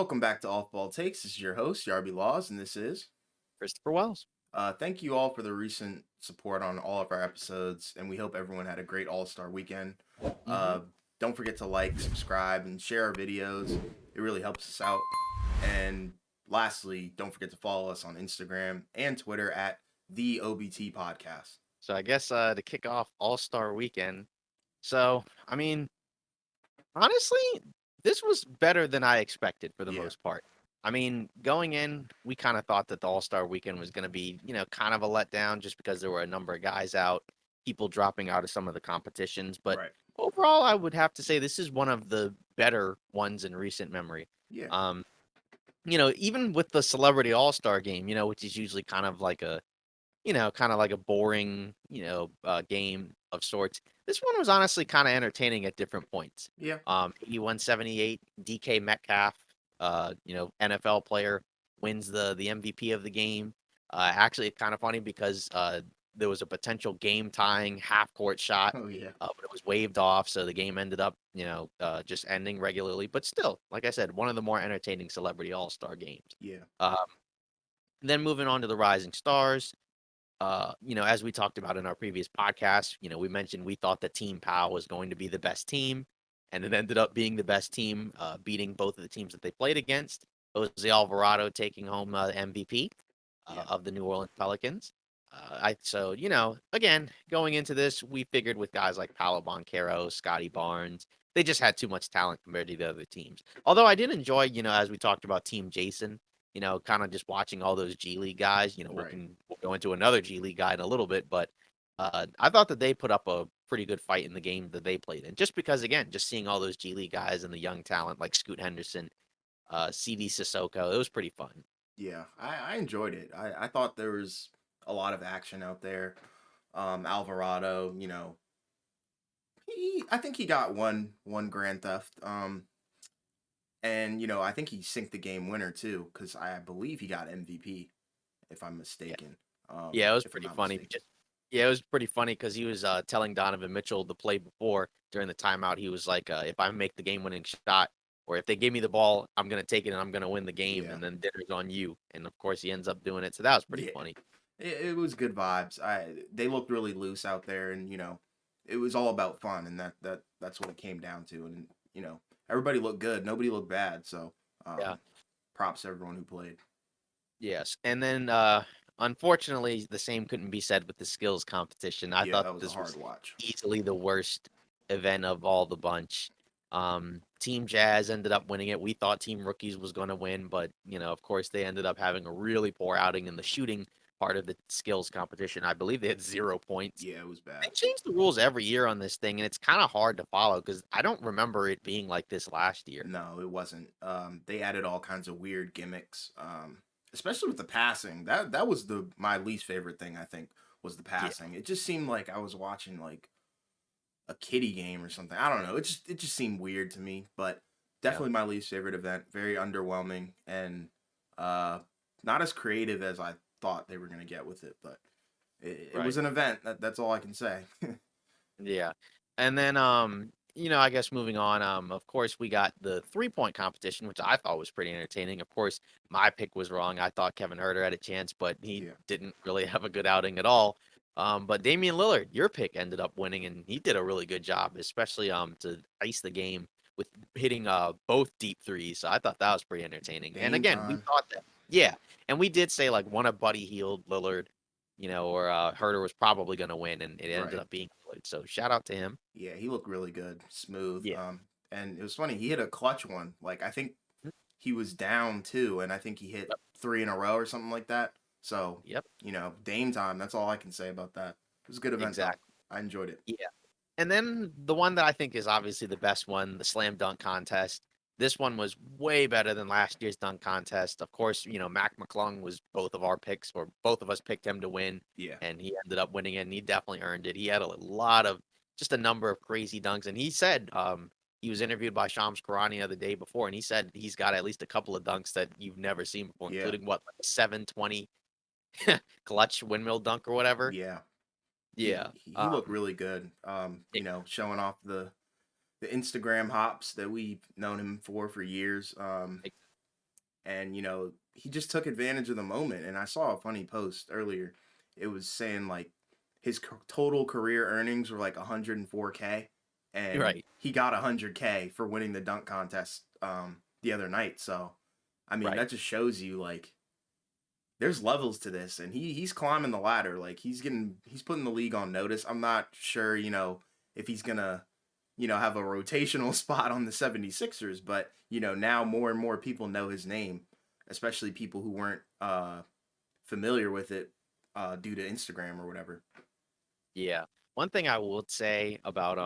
Welcome back to Off Ball Takes. This is your host, Yarby Laws, and this is. Christopher Wells. Thank you all for the recent support on all of our episodes, and we hope everyone had a great All Star weekend. hmm Uh, don't forget to like, subscribe, and share our videos. It really helps us out. And lastly, don't forget to follow us on Instagram and Twitter at the OBT Podcast. So I guess to kick off All Star Weekend. So I mean, honestly, this was better than I expected for the Yeah, most part. I mean, going in, we kind of thought that the All Star Weekend was going to be, kind of a letdown just because there were a number of guys out, people dropping out of some of the competitions. But right. overall, I would have to say this is one of the better ones in recent memory. Yeah, Um, even with the Celebrity All Star game, which is usually kind of like a boring, game of sorts. This one was honestly kind of entertaining at different points. yeah, 81-78, DK Metcalf, NFL player wins the MVP of the game. Actually, it's kind of funny because there was a potential game tying half court shot, oh yeah, but it was waved off, so the game ended up, just ending regularly. But still, like I said, one of the more entertaining Celebrity All Star games. yeah, Um, then moving on to the Rising Stars. As we talked about in our previous podcast, we mentioned we thought that Team POW was going to be the best team, and it ended up being the best team, beating both of the teams that they played against. Jose Alvarado taking home MVP yeah, of the New Orleans Pelicans. Again, going into this, we figured with guys like Paolo Banchero, Scotty Barnes, they just had too much talent compared to the other teams. Although I did enjoy, as we talked about Team Jason, kind of just watching all those G League guys. right. We'll go into another G League guy in a little bit, but I thought that they put up a pretty good fight in the game that they played in. Just because, again, just seeing all those G League guys and the young talent like Scoot Henderson, CD Sissoko, it was pretty fun. Yeah, I enjoyed it. I thought there was a lot of action out there. Alvarado, I think he got one grand theft. And I think he synced the game winner too, because I believe he got MVP, if I'm Yeah, mistaken. yeah, it was If I'm pretty not funny. mistaken. Yeah, it was pretty funny because he was telling Donovan Mitchell the play before during the timeout. He was like, "If I make the game-winning shot, or if they give me the ball, I'm gonna take it and I'm gonna win the game, Yeah, and then dinner's on you." And of course, he ends up doing it. So that was pretty yeah. funny. It was good vibes. They looked really loose out there, and it was all about fun, and that's what it came down to. And everybody looked good. Nobody looked bad. So Yeah. props to everyone who played. Yes, and then unfortunately, the same couldn't be said with the skills competition. I Yeah, thought that was a this hard was watch. easily the worst event of all the bunch. Team Jazz ended up winning it. We thought Team Rookies was going to win, but of course, they ended up having a really poor outing in the shooting part of the skills competition. I believe they had 0 points. Yeah, it was They bad. change the rules every year on this thing, and it's kind of hard to follow because I don't remember it being like this last year. No, it wasn't. They added all kinds of weird gimmicks, especially with the passing. That was the my least favorite thing. I think was the Yeah, passing. It just seemed like I was watching like a kiddie game or something. I don't know. It just seemed weird to me. But yeah, definitely my least favorite event. Very underwhelming and uh, not as creative as I thought they were gonna get with it. But it right. was an event. That's all I can say. Yeah. And then I guess moving on, of course we got the 3-point competition, which I thought was pretty entertaining. Of course, my pick was wrong. I thought Kevin Herter had a chance, but he Yeah. didn't really have a good outing at all. But Damian Lillard, your pick ended up winning and he did a really good job, especially to ice the game with hitting both deep threes. So I thought that was pretty entertaining. And Dame again, we time. thought that yeah, and we did say like one of Buddy Hield, Lillard, or Herter was probably going to win, and it ended Right. up being Floyd. So shout out to him. Yeah, he looked really good, smooth. Yeah. And it was funny. He hit a clutch one. Like I think he was down two, and I think he hit Yep. three in a row or something like that. So Yep. Dame time. That's all I can say about that. It was a good event though. Exactly. I enjoyed it. Yeah. And then the one that I think is obviously the best one, the slam dunk contest. This one was way better than last year's dunk contest. Of course, Mac McClung was both of our picks, or both of us picked him to win, Yeah. and he ended up winning it, and he definitely earned it. He had a lot of just a number of crazy dunks, and he said he was interviewed by Shams Karania the day before, and he said he's got at least a couple of dunks that you've never seen before, Yeah. including what, like a 720 clutch windmill dunk or whatever. Yeah. He Yeah. he looked really good. Showing off the Instagram hops that we've known him for years. and he just took advantage of the moment. And I saw a funny post earlier. It was saying like his total career earnings were like 104K, and Right, he got 100K for winning the dunk contest the other night. So I mean, right. that just shows you like there's levels to this, and he's climbing the ladder. Like he's putting the league on notice. I'm not sure, if he's gonna, have a rotational spot on the 76ers, but now more and more people know his name, especially people who weren't familiar with it due to Instagram or whatever. Yeah. One thing I would say about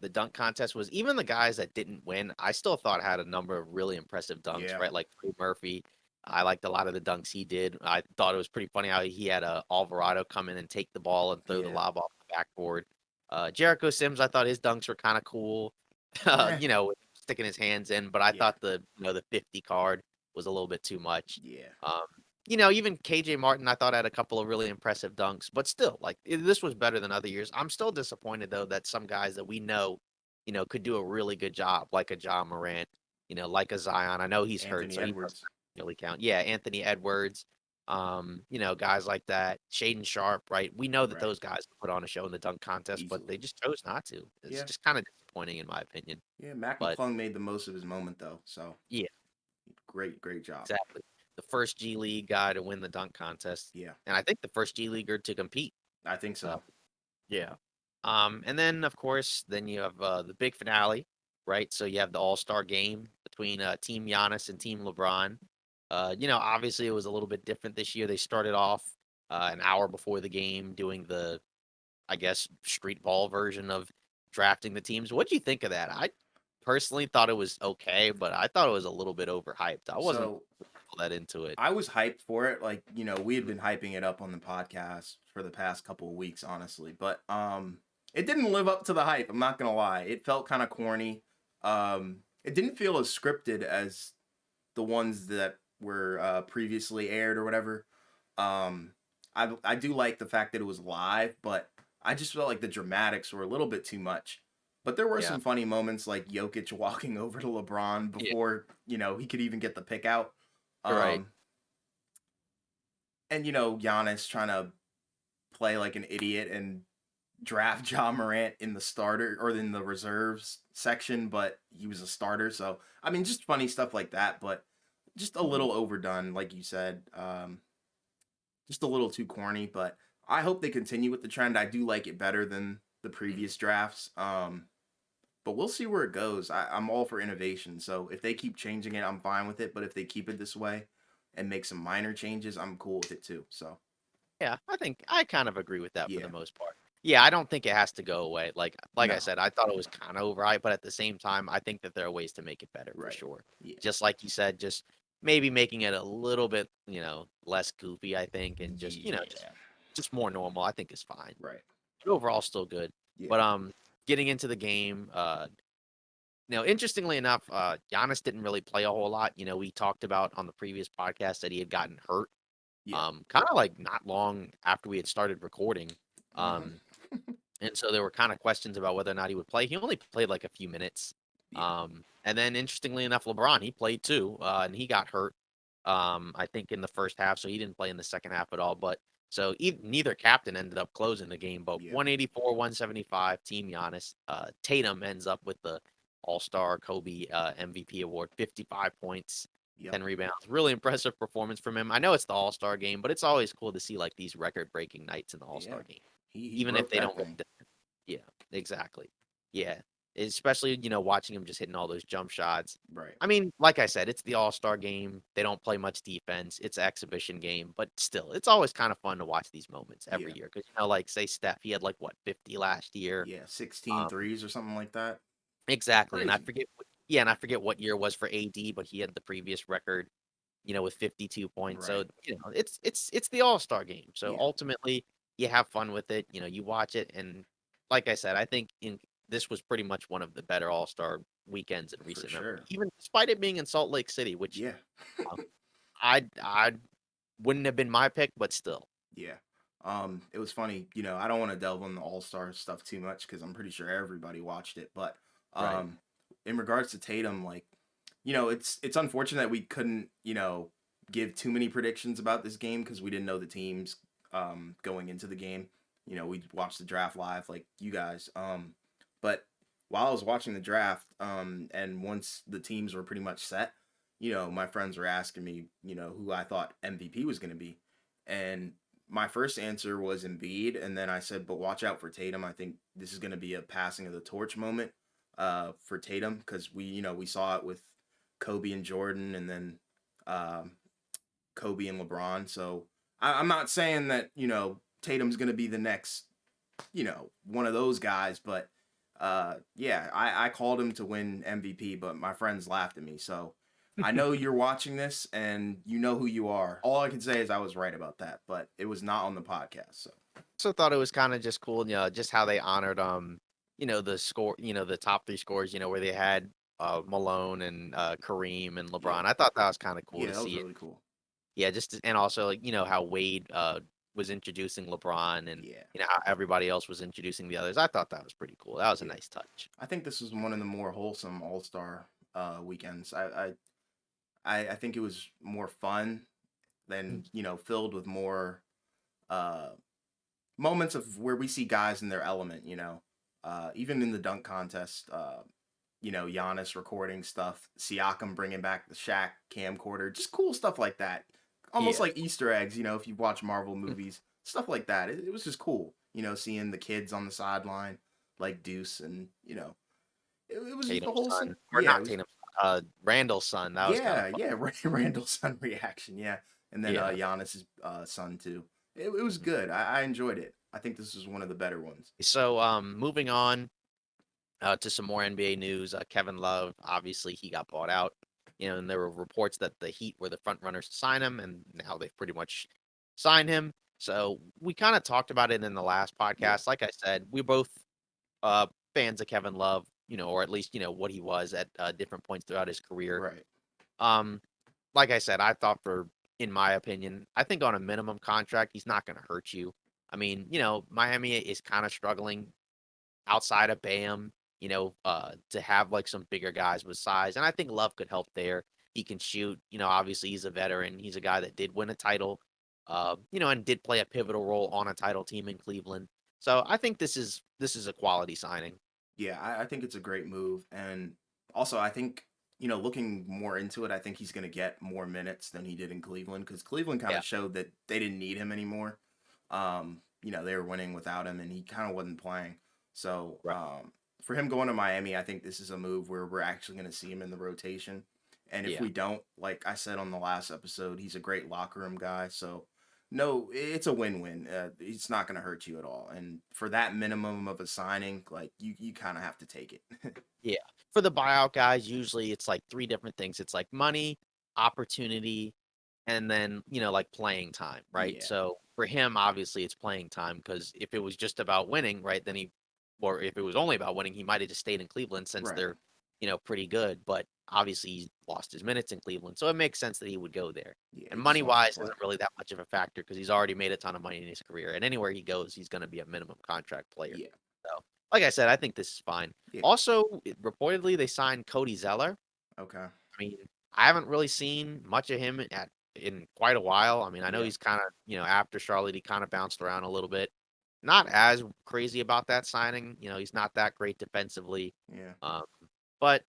the dunk contest was even the guys that didn't win, I still thought had a number of really impressive dunks, Yeah. right? Like Trey Murphy. I liked a lot of the dunks he did. I thought it was pretty funny how he had Alvarado come in and take the ball and throw the Yeah. lob off the backboard. Jericho Sims, I thought his dunks were kind of cool. Yeah. Sticking his hands in, but I Yeah. thought the 50 card was a little bit too much. Yeah. Um, even KJ Martin, I thought had a couple of really impressive dunks, but still, like this was better than other years. I'm still disappointed though that some guys that we know, could do a really good job, like a John Morant, like a Zion. I know he's hurt, Anthony so he doesn't Edwards. really count. Yeah, Anthony Edwards, guys like that, Shaden Sharp, right? We know that Right. those guys put on a show in the dunk contest, but they Easily. just chose not to. It's Yeah. just kind of disappointing in my opinion. Yeah. Mac But McClung made the most of his moment though. So yeah, great job. exactly. The first G League guy to win the dunk contest, Yeah. and I think the first G Leaguer to compete. I think Uh, so. yeah. And then of course, then you have the big finale, right? So you have the All-Star game between Team Giannis and Team LeBron. Obviously it was a little bit different this year. They started off an hour before the game doing the, I guess, street ball version of drafting the teams. What do you think of that? I personally thought it was okay, but I thought it was a little bit overhyped. I wasn't So all that into it. I was hyped for it. Like, we had been hyping it up on the podcast for the past couple of weeks, honestly. But it didn't live up to the hype, I'm not gonna lie. It felt kind of corny. It didn't feel as scripted as the ones that were previously aired or whatever. Um I do like the fact that it was live, but I just felt like the dramatics were a little bit too much. But there were Yeah. some funny moments like Jokic walking over to LeBron Yeah. before, he could even get the pick out. Right. Um, and Giannis trying to play like an idiot and draft John Morant in the starter or in the reserves section, but he was a starter. So I mean, just funny stuff like that, but just a little overdone, like you said. Just a little too corny. But I hope they continue with the trend. I do like it better than the previous drafts. But we'll see where it goes. I'm all for innovation. So if they keep changing it, I'm fine with it. But if they keep it this way and make some minor changes, I'm cool with it too. So Yeah, I think I kind of agree with that for the yeah, most part. Yeah, I don't think it has to go away. Like I no, said, I thought it was kind of overhyped, but at the same time, I think that there are ways to make it better for right, sure. yeah, Just like you said, just maybe making it a little bit, less goofy, I think, and just, yeah, just more normal, I think is fine. right, But overall still good. yeah, But getting into the game, interestingly enough, Giannis didn't really play a whole lot. We talked about on the previous podcast that he had gotten hurt yeah, kind of like not long after we had started recording. uh-huh. Um, and so there were kind of questions about whether or not he would play. He only played like a few minutes. Yeah, And then interestingly enough, LeBron, he played too, and he got hurt, I think in the first half. So he didn't play in the second half at all. But so neither captain ended up closing the game, but yeah, 184, 175, Team Giannis. Tatum ends up with the All-Star Kobe MVP award, 55 points, yep, 10 rebounds. Really impressive performance from him. I know it's the All-Star game, but it's always cool to see like these record-breaking nights in the yeah. All-Star game, He even if broke they that don't. thing. Yeah, exactly. Yeah, especially watching him just hitting all those jump shots. Right. I mean, like I said, it's the All-Star game. They don't play much defense. It's an exhibition game, but still, it's always kind of fun to watch these moments every Yeah, year because like say Steph, he had like what 50 last year. yeah. 16 Um, threes or something like that. exactly, and I Crazy. forget. Yeah, and I forget what year it was for AD, but he had the previous record, with 52 points. So, Right. it's the All-Star game. So Yeah, ultimately, you have fun with it. You watch it, and like I said, I think this was pretty much one of the better All-Star weekends in for recent memory, sure. even despite it being in Salt Lake City, which Yeah, um, I wouldn't have been my pick, but still, yeah. It was funny. I don't want to delve on the All Star stuff too much because I'm pretty sure everybody watched it. But right? in regards to Tatum, like it's unfortunate that we couldn't, give too many predictions about this game because we didn't know the teams going into the game. We watched the draft live like you guys. But while I was watching the draft, and once the teams were pretty much set, my friends were asking me, who I thought MVP was going to be, and my first answer was Embiid, and then I said, but watch out for Tatum. I think this is going to be a passing of the torch moment for Tatum because we saw it with Kobe and Jordan, and then um, Kobe and LeBron. So I'm not saying that Tatum's going to be the next one of those guys, but yeah, I called him to win MVP, but my friends laughed at me. So I know you're watching this and you know who you are. All I can say is I was right about that, but it was not on the podcast. So Also thought it was kind of just cool, just how they honored the score, the top three scores, where they had Malone and Kareem and yeah, LeBron. I thought that was kind of cool yeah, to that was see it. really cool. Yeah, and also like how Wade was introducing LeBron and Yeah, how everybody else was introducing the others. I thought that was pretty cool. That was a yeah. nice touch. I think this was one of the more wholesome All Star weekends. I think it was more fun than filled with more uh moments of where we see guys in their element, even in the dunk contest, Giannis recording stuff, Siakam bringing back the Shaq camcorder, just cool stuff like that. Almost Yeah. like Easter eggs, if you watch Marvel movies, stuff like that. It was just cool, seeing the kids on the sideline like Deuce, and it was just a Tatum's son, wholesome. or Yeah, it not was. Tatum's son, Randall's son. That was kind of Yeah, fun. yeah. Randall's son reaction. Yeah, and then Yeah. Giannis's son too. It was good. I enjoyed it. I think this was one of the better ones. So moving on to some more NBA news. Kevin Love, obviously, he got bought out. And there were reports that the Heat were the front runners to sign him, and now they've pretty much signed him. So we kind of talked about it in the last Yeah. podcast. Like I said, we both uh, fans of Kevin Love, or at least what he was at different points throughout his career. Right. Um, like I said, I thought in my opinion, I think on a minimum contract, he's not going to hurt you. I mean, Miami is kind of struggling outside of Bam, to have like some bigger guys with size. And I think Love could help there. He can shoot. Obviously he's a veteran. He's a guy that did win a title, and did play a pivotal role on a title team in Cleveland. So I think this is a quality signing. Yeah, I think it's a great move, and also I think looking more into it, I think he's going to get more minutes than he did in Cleveland because Cleveland kind Yeah. of showed that they didn't need him anymore. They were winning without him, and he kind of wasn't playing. So Right. for him going to Miami, I think this is a move where we're actually going to see him in the rotation. And if Yeah. we don't, like I said on the last episode, he's a great locker room guy. So no, it's a win-win. It's not going to hurt you at all. And for that minimum of a signing, like you kind of have to take it. Yeah. For the buyout guys, usually it's like three different things. It's like money, opportunity, and then, like playing time, right? Yeah, So for him, obviously it's playing time because if it was just about winning, right, then or if it was only about winning, he might have just stayed in Cleveland since right. they're, pretty good. But obviously he lost his minutes in Cleveland. So it makes sense that he would go there. Yeah, And he just money wants to wise play. isn't really that much of a factor because he's already made a ton of money in his career. And anywhere he goes, he's going to be a minimum contract player. Yeah, So, like I said, I think this is fine. yeah. Also, reportedly, they signed Cody Zeller. Okay. I mean, I haven't really seen much of him in quite a while. I mean, I know Yeah, he's kind of, after Charlotte, he kind of bounced around a little bit. Not as crazy about that signing. He's not that great defensively. yeah, Um, but,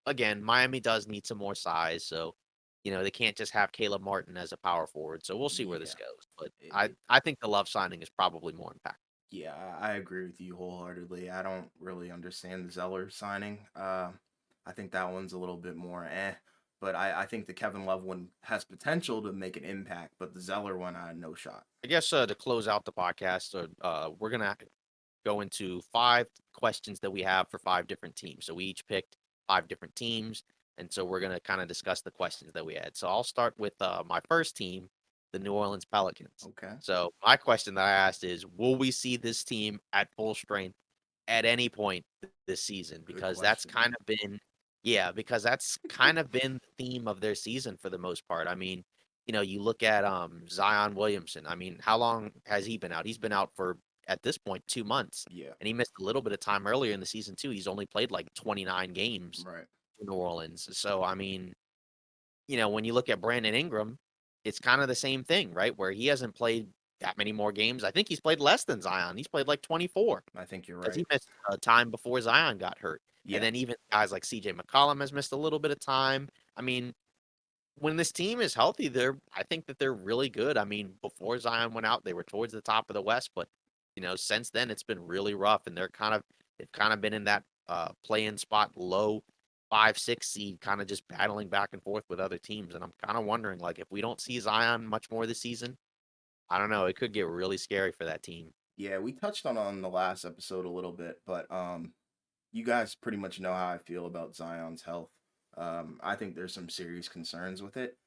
again, Miami does need some more size. So, they can't just have Caleb Martin as a power forward. So we'll see where this yeah. goes. But It, I, it, I think the Love signing is probably more impactful. yeah, I agree with you wholeheartedly. I don't really understand the Zeller signing. I think that one's a little bit more but I think the Kevin Love one has potential to make an impact, but the Zeller one, I had no shot. I guess to close out the podcast, we're going to go into 5 questions that we have for 5 different teams. So we each picked 5 different teams. And so we're going to kind of discuss the questions that we had. So I'll start with my first team, the New Orleans Pelicans. Okay. So my question that I asked is, will we see this team at full strength at any point this season? Good Because question. because that's kind of been the theme of their season for the most part. I mean, you look at Zion Williamson. I mean, how long has he been out? He's been out for at this point 2 months, Yeah. and he missed a little bit of time earlier in the season too. He's only played like 29 games Right. New Orleans. So, I mean, when you look at Brandon Ingram, it's kind of the same thing, right? Where he hasn't played that many more games. I think he's played less than Zion. He's played like 24 I think you're because he right. missed time before Zion got hurt. And Yeah. then even guys like CJ McCollum has missed a little bit of time. I mean, when this team is healthy, I think that they're really good. I mean, before Zion went out, they were towards the top of the West, but since then it's been really rough, and they've kind of been in that play-in spot, low 5, 6 seed, kind of just battling back and forth with other teams. And I'm kind of wondering, like, if we don't see Zion much more this season, I don't know, it could get really scary for that team. Yeah, we touched on the last episode a little bit, but you guys pretty much know how I feel about Zion's health. I think there's some serious concerns with it.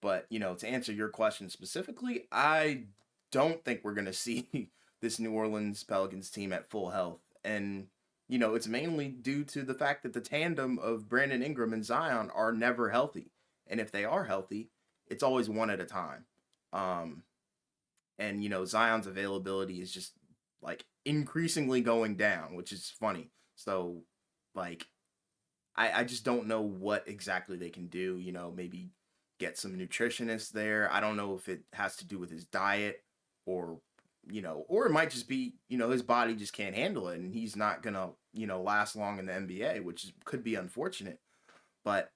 But, to answer your question specifically, I don't think we're going to see this New Orleans Pelicans team at full health. And, it's mainly due to the fact that the tandem of Brandon Ingram and Zion are never healthy. And if they are healthy, it's always one at a time. Um, and, Zion's availability is just like increasingly going down, which is funny. So, like, I just don't know what exactly they can do. Maybe get some nutritionists there. I don't know if it has to do with his diet or, or it might just be, his body just can't handle it and he's not going to, last long in the NBA, could be unfortunate. But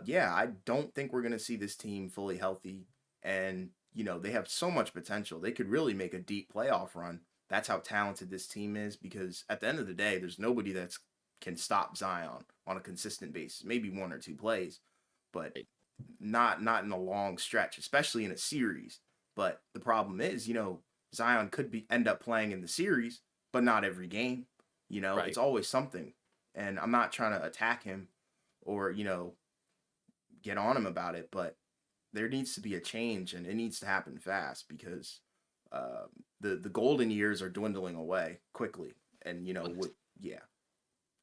yeah, I don't think we're going to see this team fully healthy. And, they have so much potential. They could really make a deep playoff run. That's how talented this team is because at the end of the day, there's nobody that's can stop Zion on a consistent basis. Maybe one or two plays, but not in a long stretch, especially in a series. But the problem is, Zion could end up playing in the series, but not every game. It's Right. always something. And I'm not trying to attack him or, get on him about it, but there needs to be a change and it needs to happen fast because uh, the golden years are dwindling away quickly. And When yeah,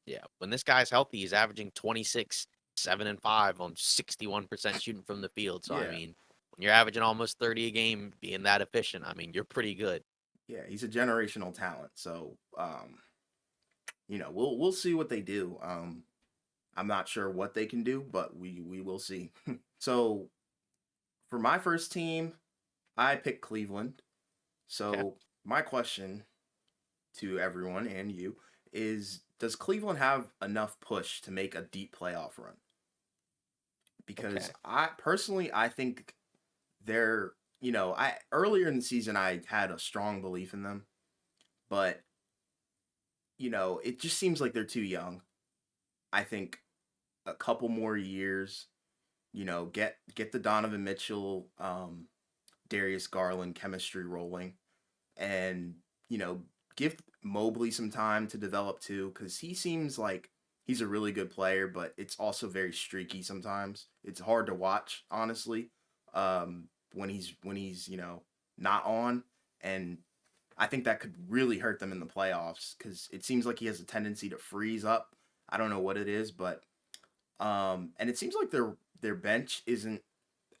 Yeah, when this guy's healthy, he's averaging 26, 7 and 5 on 61% shooting from the field. So I yeah, mean, when you're averaging almost 30 a game, being that efficient, I mean, you're pretty good. yeah, he's a generational talent. So we'll see what they do. I'm not sure what they can do, but we will see. So for my first team, I picked Cleveland. Okay. So my question to everyone and you is does Cleveland have enough push to make a deep playoff run? Okay. Because I think they're, I earlier in the season I had a strong belief in them, but it just seems like they're too young. I think a couple more years, get the Donovan Mitchell, Darius Garland chemistry rolling, and give Mobley some time to develop too, because he seems like he's a really good player, but it's also very streaky sometimes. It's hard to watch, honestly, when he's not on, and I think that could really hurt them in the playoffs because it seems like he has a tendency to freeze up. I don't know what it is, but and it seems like their bench isn't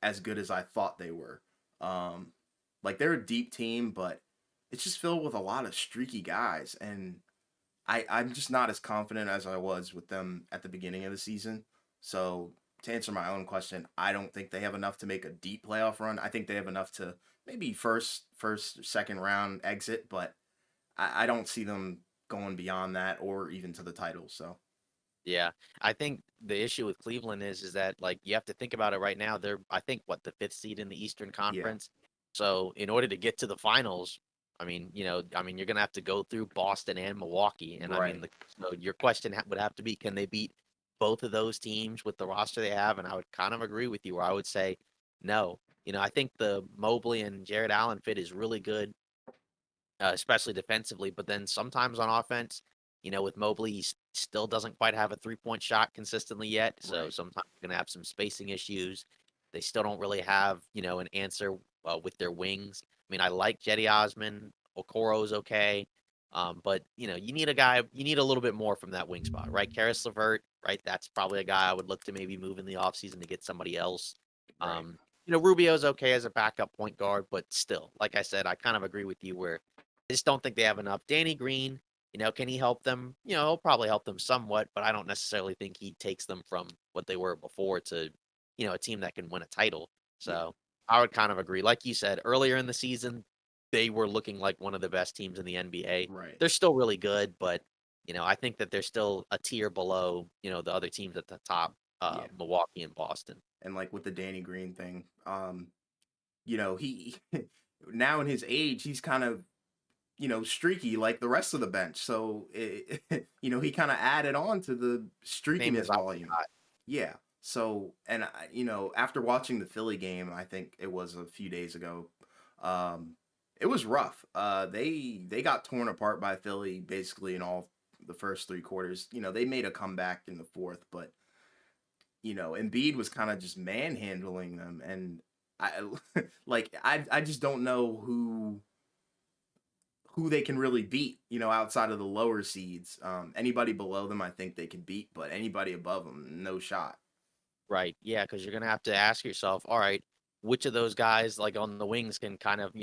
as good as I thought they were. Um, like they're a deep team, but it's just filled with a lot of streaky guys, and I'm just not as confident as I was with them at the beginning of the season. So to answer my own question, I don't think they have enough to make a deep playoff run. I think they have enough to maybe second round exit, but I don't see them going beyond that or even to the title. So Yeah. I think the issue with Cleveland is that like you have to think about it right now. They're I think what the fifth seed in the Eastern yeah, Conference. So in order to get to the finals, I mean you're gonna have to go through Boston and Milwaukee. And I mean right. so your question would have to be, can they beat both of those teams with the roster they have? And I would kind of agree with you where I would say no. I think the Mobley and Jared Allen fit is really good, especially defensively. But then sometimes on offense, with Mobley, he still doesn't quite have a 3-point shot consistently yet. So Right. sometimes you're going to have some spacing issues. They still don't really have, an answer with their wings. I mean, I like Jetty Osman. Okoro's okay. But, you need you need a little bit more from that wing spot, right? Karis LeVert, right? That's probably a guy I would look to maybe move in the offseason to get somebody else. Right. Rubio's okay as a backup point guard, but still, like I said, I kind of agree with you where I just don't think they have enough. Danny Green, Can he help them? He'll probably help them somewhat, but I don't necessarily think he takes them from what they were before to, a team that can win a title. Yeah, So I would kind of agree. Like you said, earlier in the season, they were looking like one of the best teams in the NBA. right. They're still really good, but I think that they're still a tier below, the other teams at the top, Yeah, Milwaukee and Boston. and like with the Danny Green thing, he now in his age, he's kind of streaky like the rest of the bench. So he kind of added on to the Same as streakiness I volume. Yeah. So and after watching the Philly game, I think it was a few days ago, um, it was rough. They got torn apart by Philly basically in all the first three quarters. They made a comeback in the fourth, but Embiid was kind of just manhandling them, and I I just don't know who they can really beat, outside of the lower seeds. Anybody below them, I think they can beat, but anybody above them, no shot. Right. Yeah, because you're gonna have to ask yourself, all right, which of those guys like on the wings can kind of,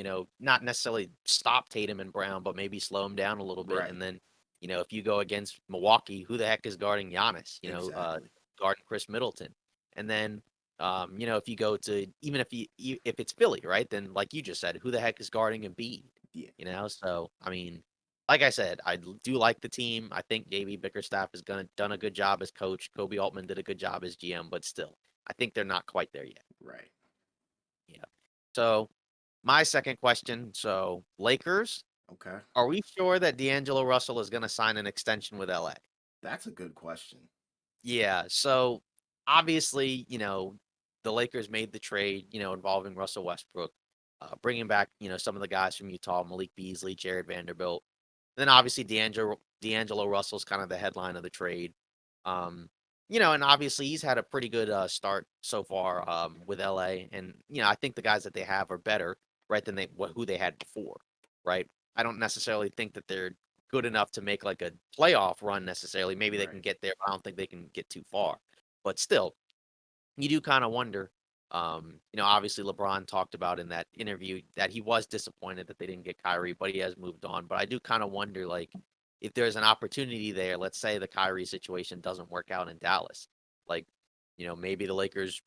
not necessarily stop Tatum and Brown, but maybe slow them down a little bit. Right. And then, if you go against Milwaukee, who the heck is guarding Giannis? Exactly. Guarding Chris Middleton. And then, if you go to even if it's Philly, right? Then like you just said, who the heck is guarding Embiid? Yeah. So I mean, like I said, do like the team. I think JB Bickerstaff has done a good job as coach. Kobe Altman did a good job as GM, but still, I think they're not quite there yet. Right. Yeah. So my second question. So Lakers, Okay. are we sure that D'Angelo Russell is going to sign an extension with LA? That's a good question. Yeah. So obviously, the Lakers made the trade, involving Russell Westbrook, bringing back, some of the guys from Utah, Malik Beasley, Jared Vanderbilt. Then obviously D'Angelo Russell's kind of the headline of the trade. Um, and obviously he's had a pretty good start so far with LA, and I think the guys that they have are better, right, than who they had before, right? I don't necessarily think that they're good enough to make like a playoff run necessarily. Maybe they can Right. get there, but I don't think they can get too far. But still, you do kind of wonder. Obviously LeBron talked about in that interview that he was disappointed that they didn't get Kyrie, but he has moved on. But I do kind of wonder, like, if there's an opportunity there. Let's say the Kyrie situation doesn't work out in Dallas, like, maybe the Lakers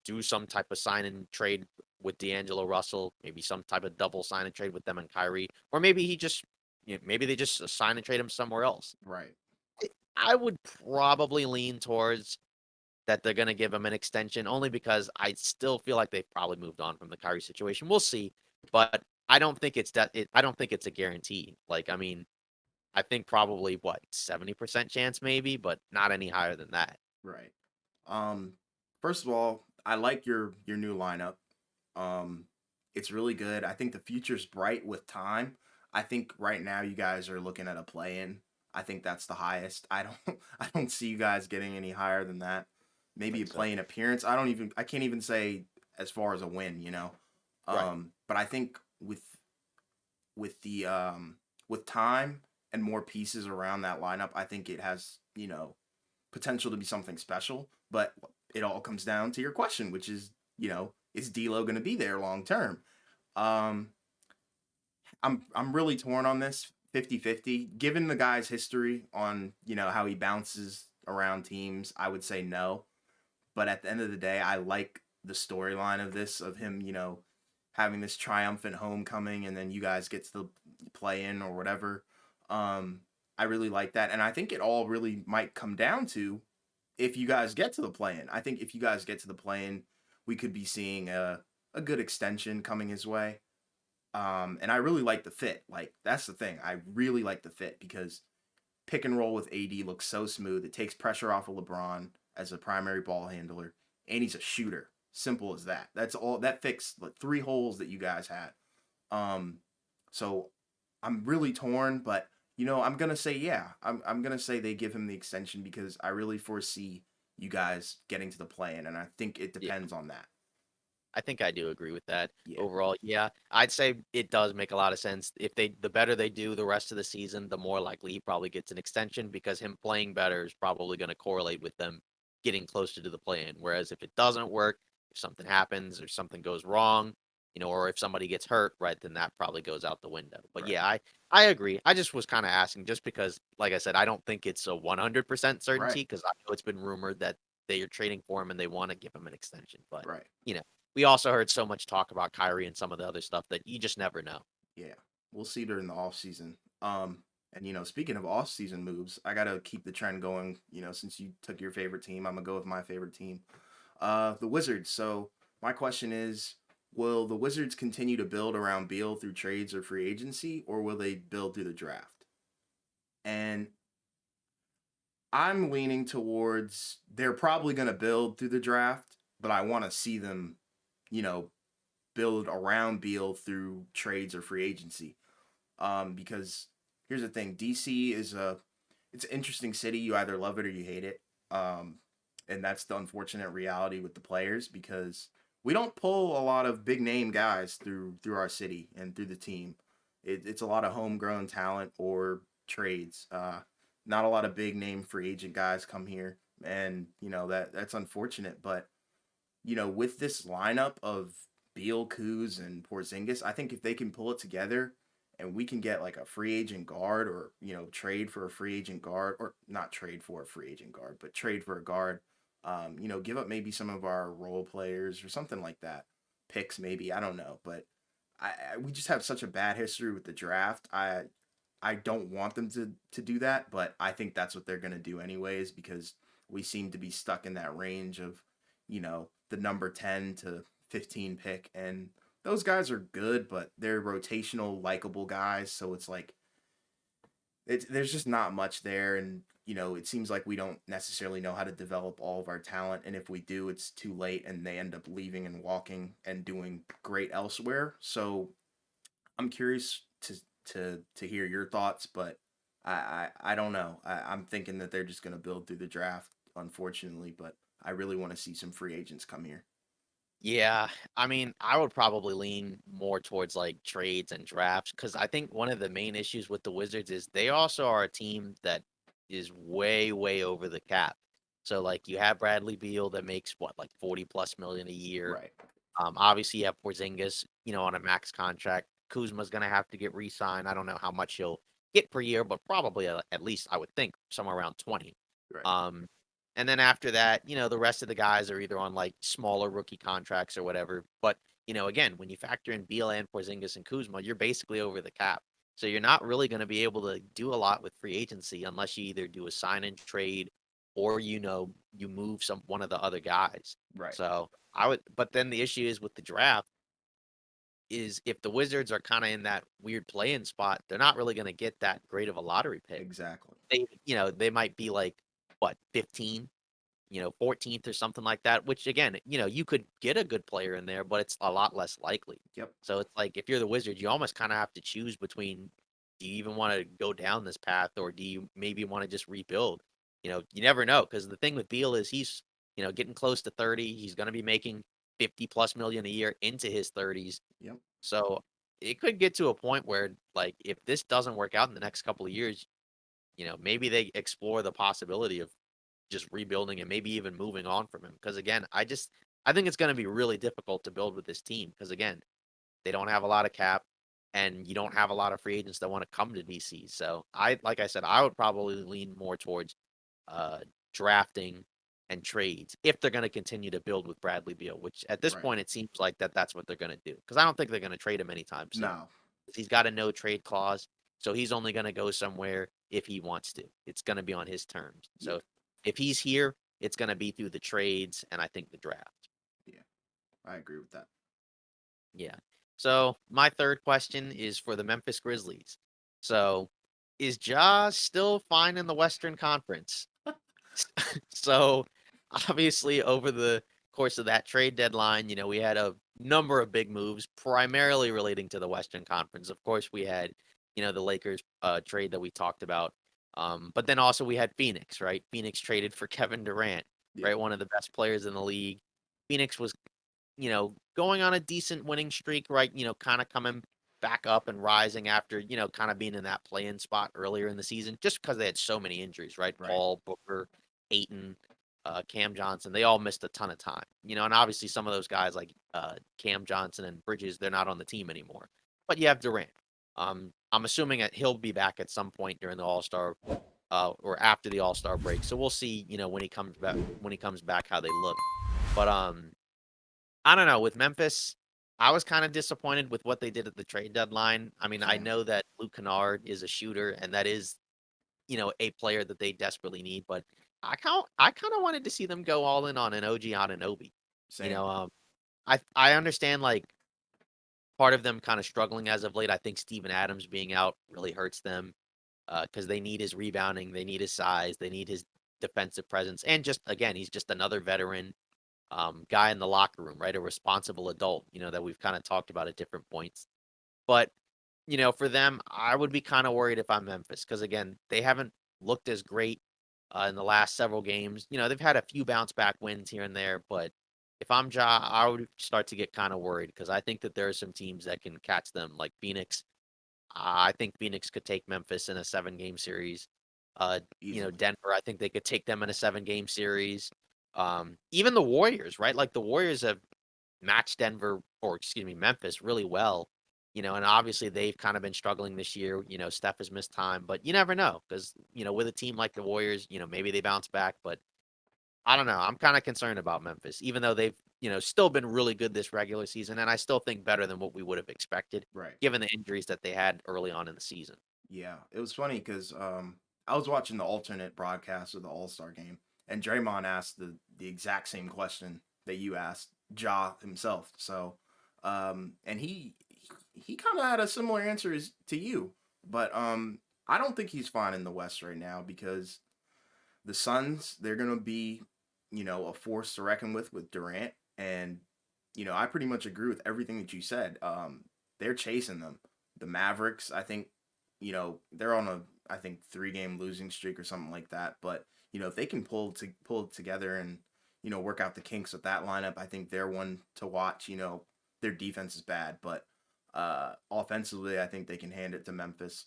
do some type of sign and trade with D'Angelo Russell, maybe some type of double sign and trade with them and Kyrie, or maybe maybe they just sign and trade him somewhere else. Right. I would probably lean towards that they're gonna give him an extension only because I still feel like they've probably moved on from the Kyrie situation. We'll see, but I don't think I don't think it's a guarantee. Like, I mean, I think probably what 70% chance maybe, but not any higher than that. Right. Um, First of all, I like your new lineup. Um, it's really good. I think the future's bright with time. I think right now you guys are looking at a play-in. I think that's the highest. I don't I don't see you guys getting any higher than that. I Maybe a think so. play-in appearance. I can't even say as far as a win. Right. But I think with the with time and more pieces around that lineup, I think it has, potential to be something special. But it all comes down to your question, which is, is D'Lo going to be there long term? Um, I'm really torn on this 50-50. Given the guy's history on, how he bounces around teams, I would say no. But at the end of the day, I like the storyline of this, of him, having this triumphant homecoming, and then you guys get to the play in or whatever. Um, I really like that, and I think it all really might come down to if you guys get to the play in. I think if you guys get to the play in, we could be seeing a good extension coming his way. And I really like the fit. Like, that's the thing. I really like the fit because pick and roll with AD looks so smooth. It takes pressure off of LeBron as a primary ball handler, and he's a shooter. Simple as that. That's all. That fixed like three holes that you guys had. Um, so I'm really torn, but I'm gonna say yeah. I'm gonna say they give him the extension because I really foresee you guys getting to the play-in, and I think it Yeah. depends on that. I think I do agree with that. Yeah. Overall, yeah, I'd say it does make a lot of sense. If the better they do the rest of the season, the more likely he probably gets an extension because him playing better is probably going to correlate with them getting closer to the play-in. Whereas if it doesn't work, if something happens or something goes wrong, or if somebody gets hurt, right, then that probably goes out the window. But Right. yeah, I agree. I just was kind of asking just because, like I said, I don't think it's a 100% Right. certainty because I know it's been rumored that they are trading for him and they want to give him an extension. But, Right. you know, we also heard so much talk about Kyrie and some of the other stuff that you just never know. Yeah. We'll see during the off season. And speaking of off season moves, I gotta keep the trend going. Since you took your favorite team, I'm gonna go with my favorite team, the Wizards. So my question is, will the Wizards continue to build around Beal through trades or free agency, or will they build through the draft? And I'm leaning towards they're probably gonna build through the draft, but I want to see them, you know, build around Beal through trades or free agency. Because here's the thing, DC is it's an interesting city. You either love it or you hate it. Um, and that's the unfortunate reality with the players because we don't pull a lot of big name guys through our city and through the team. It's a lot of homegrown talent or trades. Not a lot of big name free agent guys come here, and that's unfortunate. But with this lineup of Beal, Kuz, and Porzingis, I think if they can pull it together and we can get like a free agent guard or, trade for a free agent guard or not trade for a free agent guard, but trade for a guard, give up maybe some of our role players or something like that. Picks maybe, I don't know, but we just have such a bad history with the draft. I don't want them to do that, but I think that's what they're going to do anyways because we seem to be stuck in that range of, the number 10 to 15 pick, and those guys are good, but they're rotational likable guys, so it's like there's just not much there, and it seems like we don't necessarily know how to develop all of our talent, and if we do, it's too late and they end up leaving and walking and doing great elsewhere. So I'm curious to hear your thoughts, but I don't know. I'm thinking that they're just going to build through the draft, unfortunately, but I really want to see some free agents come here. Yeah, I mean, I would probably lean more towards like trades and drafts because I think one of the main issues with the Wizards is they also are a team that is way, way over the cap. So like you have Bradley Beal that makes what like 40 plus million a year. Right. Obviously you have Porzingis, on a max contract. Kuzma's gonna have to get re-signed. I don't know how much he'll get per year, but probably at least I would think somewhere around 20. Right. Um, and then after that, the rest of the guys are either on like smaller rookie contracts or whatever. But, again, when you factor in Beal and Porzingis and Kuzma, you're basically over the cap. So you're not really going to be able to do a lot with free agency unless you either do a sign and trade or you move one of the other guys. Right. So I would, but then the issue is with the draft is if the Wizards are kind of in that weird play-in spot, they're not really going to get that great of a lottery pick. Exactly. They might be like what 15, 14th or something like that, which again, you could get a good player in there, but it's a lot less likely. Yep. So it's like if you're the Wizards, you almost kind of have to choose between do you even want to go down this path or do you maybe want to just rebuild? You never know because the thing with Beal is he's, getting close to 30. He's going to be making 50 plus million a year into his 30s. Yep. So it could get to a point where like if this doesn't work out in the next couple of years, maybe they explore the possibility of just rebuilding and maybe even moving on from him. Because again, I think it's going to be really difficult to build with this team because again, they don't have a lot of cap and you don't have a lot of free agents that want to come to DC. So like I said, I would probably lean more towards uh, drafting and trades if they're going to continue to build with Bradley Beal, which at this Right. point it seems like that's what they're going to do. Because I don't think they're going to trade him anytime soon. No. He's got a no trade clause, so he's only going to go somewhere if he wants to. It's going to be on his terms. Yeah. So if he's here, it's going to be through the trades and I think the draft. Yeah. I agree with that. Yeah. So my third question is for the Memphis Grizzlies. So is Ja still fine in the Western Conference? So obviously over the course of that trade deadline, we had a number of big moves, primarily relating to the Western Conference. Of course, we had, the Lakers trade that we talked about. But then also we had Phoenix, right? Phoenix traded for Kevin Durant, Yeah. right? One of the best players in the league. Phoenix was, going on a decent winning streak, right? Kind of coming back up and rising after, kind of being in that play-in spot earlier in the season, just because they had so many injuries, right? Right. Paul, Booker, Aiton. Cam Johnson, they all missed a ton of time. And obviously some of those guys like Cam Johnson and Bridges, they're not on the team anymore. But you have Durant. I'm assuming that he'll be back at some point during the All Star or after the All Star break. So we'll see, when he comes back how they look. But I don't know. With Memphis, I was kind of disappointed with what they did at the trade deadline. I mean, I Same. know that Luke Kennard is a shooter, and that is, a player that they desperately need. But I kind of wanted to see them go all in on an OG Anunoby. You Same. know, I understand like part of them kind of struggling as of late. I think Steven Adams being out really hurts them because they need his rebounding, they need his size, they need his defensive presence, and just again, he's just another veteran guy in the locker room, right? A responsible adult, that we've kind of talked about at different points. But, for them, I would be kind of worried if I'm Memphis because, again, they haven't looked as great in the last several games. They've had a few bounce back wins here and there, but if I'm Ja, I would start to get kind of worried because I think that there are some teams that can catch them, like Phoenix. I think Phoenix could take Memphis in a 7-game series. Easily. Denver, I think they could take them in a 7-game series. Even the Warriors, right? Like the Warriors have matched Denver or excuse me, Memphis really well. And obviously they've kind of been struggling this year. Steph has missed time, but you never know because, with a team like the Warriors, maybe they bounce back, but I don't know. I'm kind of concerned about Memphis, even though they've, still been really good this regular season. And I still think better than what we would have expected Right. given the injuries that they had early on in the season. Yeah, it was funny because I was watching the alternate broadcast of the All Star game, and Draymond asked the exact same question that you asked Ja himself. So, and he kind of had a similar answer as to you, but I don't think he's fine in the West right now because the Suns, they're gonna be, a force to reckon with Durant, and I pretty much agree with everything that you said. They're chasing them. The Mavericks, I think, they're on a I think 3-game losing streak or something like that. But if they can pull it together and work out the kinks with that lineup, I think they're one to watch. Their defense is bad, but offensively, I think they can hand it to Memphis.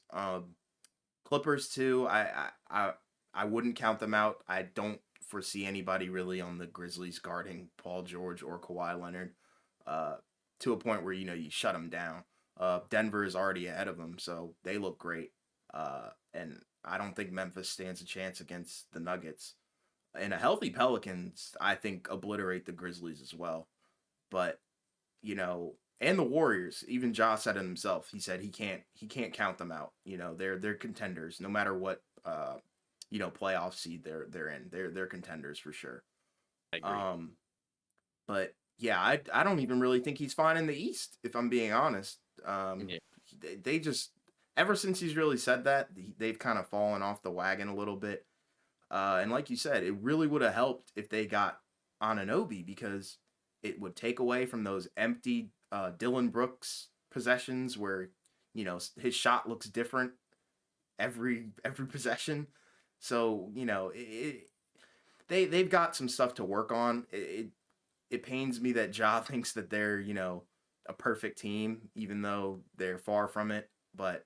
Clippers too. I wouldn't count them out. I don't foresee anybody really on the Grizzlies guarding Paul George or Kawhi Leonard uh, to a point where you shut them down. Denver is already ahead of them, so they look great. And I don't think Memphis stands a chance against the Nuggets. And a healthy Pelicans, I think, obliterate the Grizzlies as well. But and the Warriors. Even Ja said it himself. He said he can't count them out. They're contenders no matter what playoff seed they're in. They're contenders for sure. I agree. Um, but yeah, I don't even really think he's fine in the East if I'm being honest. Yeah. They just ever since he's really said that they've kind of fallen off the wagon a little bit. And like you said, it really would have helped if they got Ananobi because it would take away from those empty Dylan Brooks possessions where his shot looks different every possession. So they've got some stuff to work on. It pains me that Ja thinks that they're a perfect team, even though they're far from it. But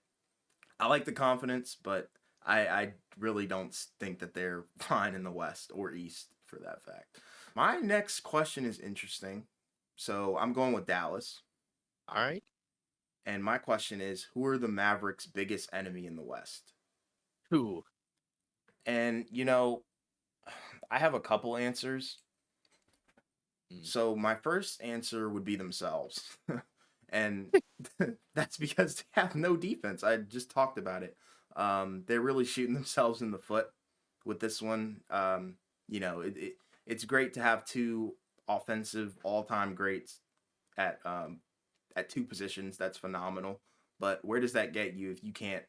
I like the confidence, but I really don't think that they're fine in the West or East for that fact. My next question is interesting. So I'm going with Dallas. All right. And my question is, who are the Mavericks' biggest enemy in the West? Who? And I have a couple answers. Mm. So my first answer would be themselves. And that's because they have no defense. I just talked about it. They're really shooting themselves in the foot with this one. It's great to have two offensive all-time greats at two positions. That's phenomenal. But where does that get you if you can't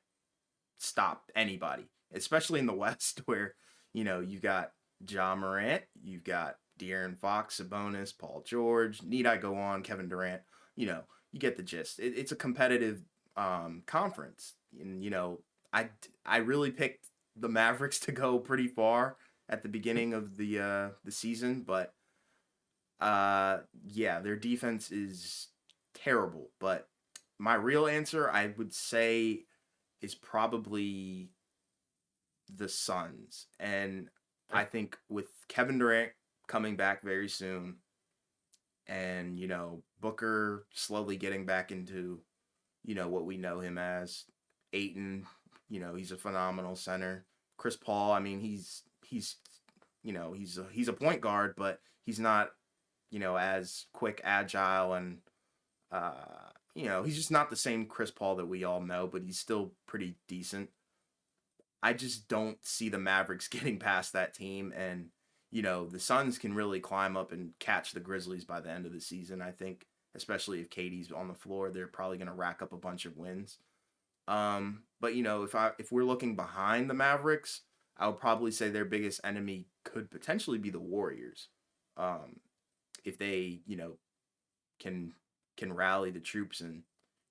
stop anybody, especially in the West where you've got Ja Morant, you've got De'Aaron Fox, Sabonis, Paul George. Need I go on? Kevin Durant. You get the gist. It's a competitive conference, and I really picked the Mavericks to go pretty far at the beginning of the season, but yeah, their defense is terrible. But my real answer, I would say, is probably the Suns. And I think with Kevin Durant coming back very soon, and Booker slowly getting back into what we know him as, Aiton, he's a phenomenal center. Chris Paul, I mean, he's a point guard, but he's not as quick, agile, and uh, he's just not the same Chris Paul that we all know, but he's still pretty decent. I just don't see the Mavericks getting past that team, and the Suns can really climb up and catch the Grizzlies by the end of the season. I think, especially if Katie's on the floor, they're probably going to rack up a bunch of wins. But if we're looking behind the Mavericks, I would probably say their biggest enemy could potentially be the Warriors. If they can rally the troops and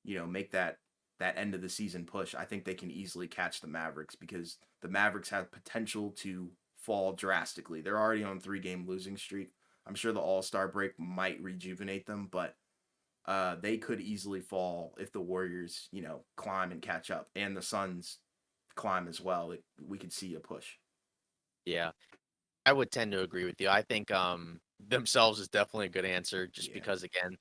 make that end of the season push, I think they can easily catch the Mavericks because the Mavericks have potential to fall drastically. They're already on a 3-game losing streak. I'm sure the All-Star break might rejuvenate them, but they could easily fall if the Warriors, climb and catch up, and the Suns climb as well. We could see a push. Yeah, I would tend to agree with you. I think themselves is definitely a good answer, just Yeah, because again,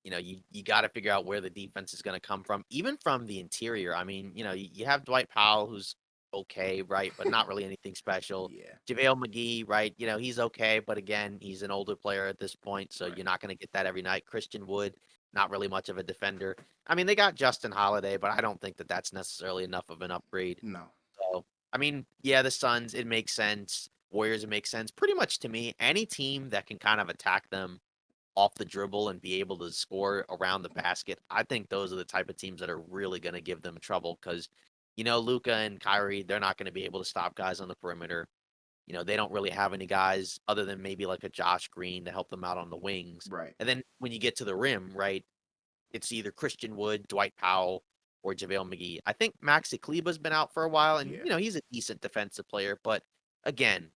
you got to figure out where the defense is going to come from, even from the interior. I mean, you have Dwight Powell, who's okay, right, but not really anything special. yeah, JaVale McGee, right, he's okay, but again, he's an older player at this point, so right. you're not going to get that every night. Christian Wood, not really much of a defender. I mean, they got Justin Holiday, but I don't think that that's necessarily enough of an upgrade. No, So, I mean, yeah, the Suns, it makes sense. Warriors, it makes sense. Pretty much to me, any team that can kind of attack them off the dribble and be able to score around the basket, I think those are the type of teams that are really going to give them trouble because, Luka and Kyrie, they're not going to be able to stop guys on the perimeter. They don't really have any guys other than maybe like a Josh Green to help them out on the wings. right. And then when you get to the rim, right, it's either Christian Wood, Dwight Powell, or JaVale McGee. I think Maxi Kleber's been out for a while, and Yeah, he's a decent defensive player, but again,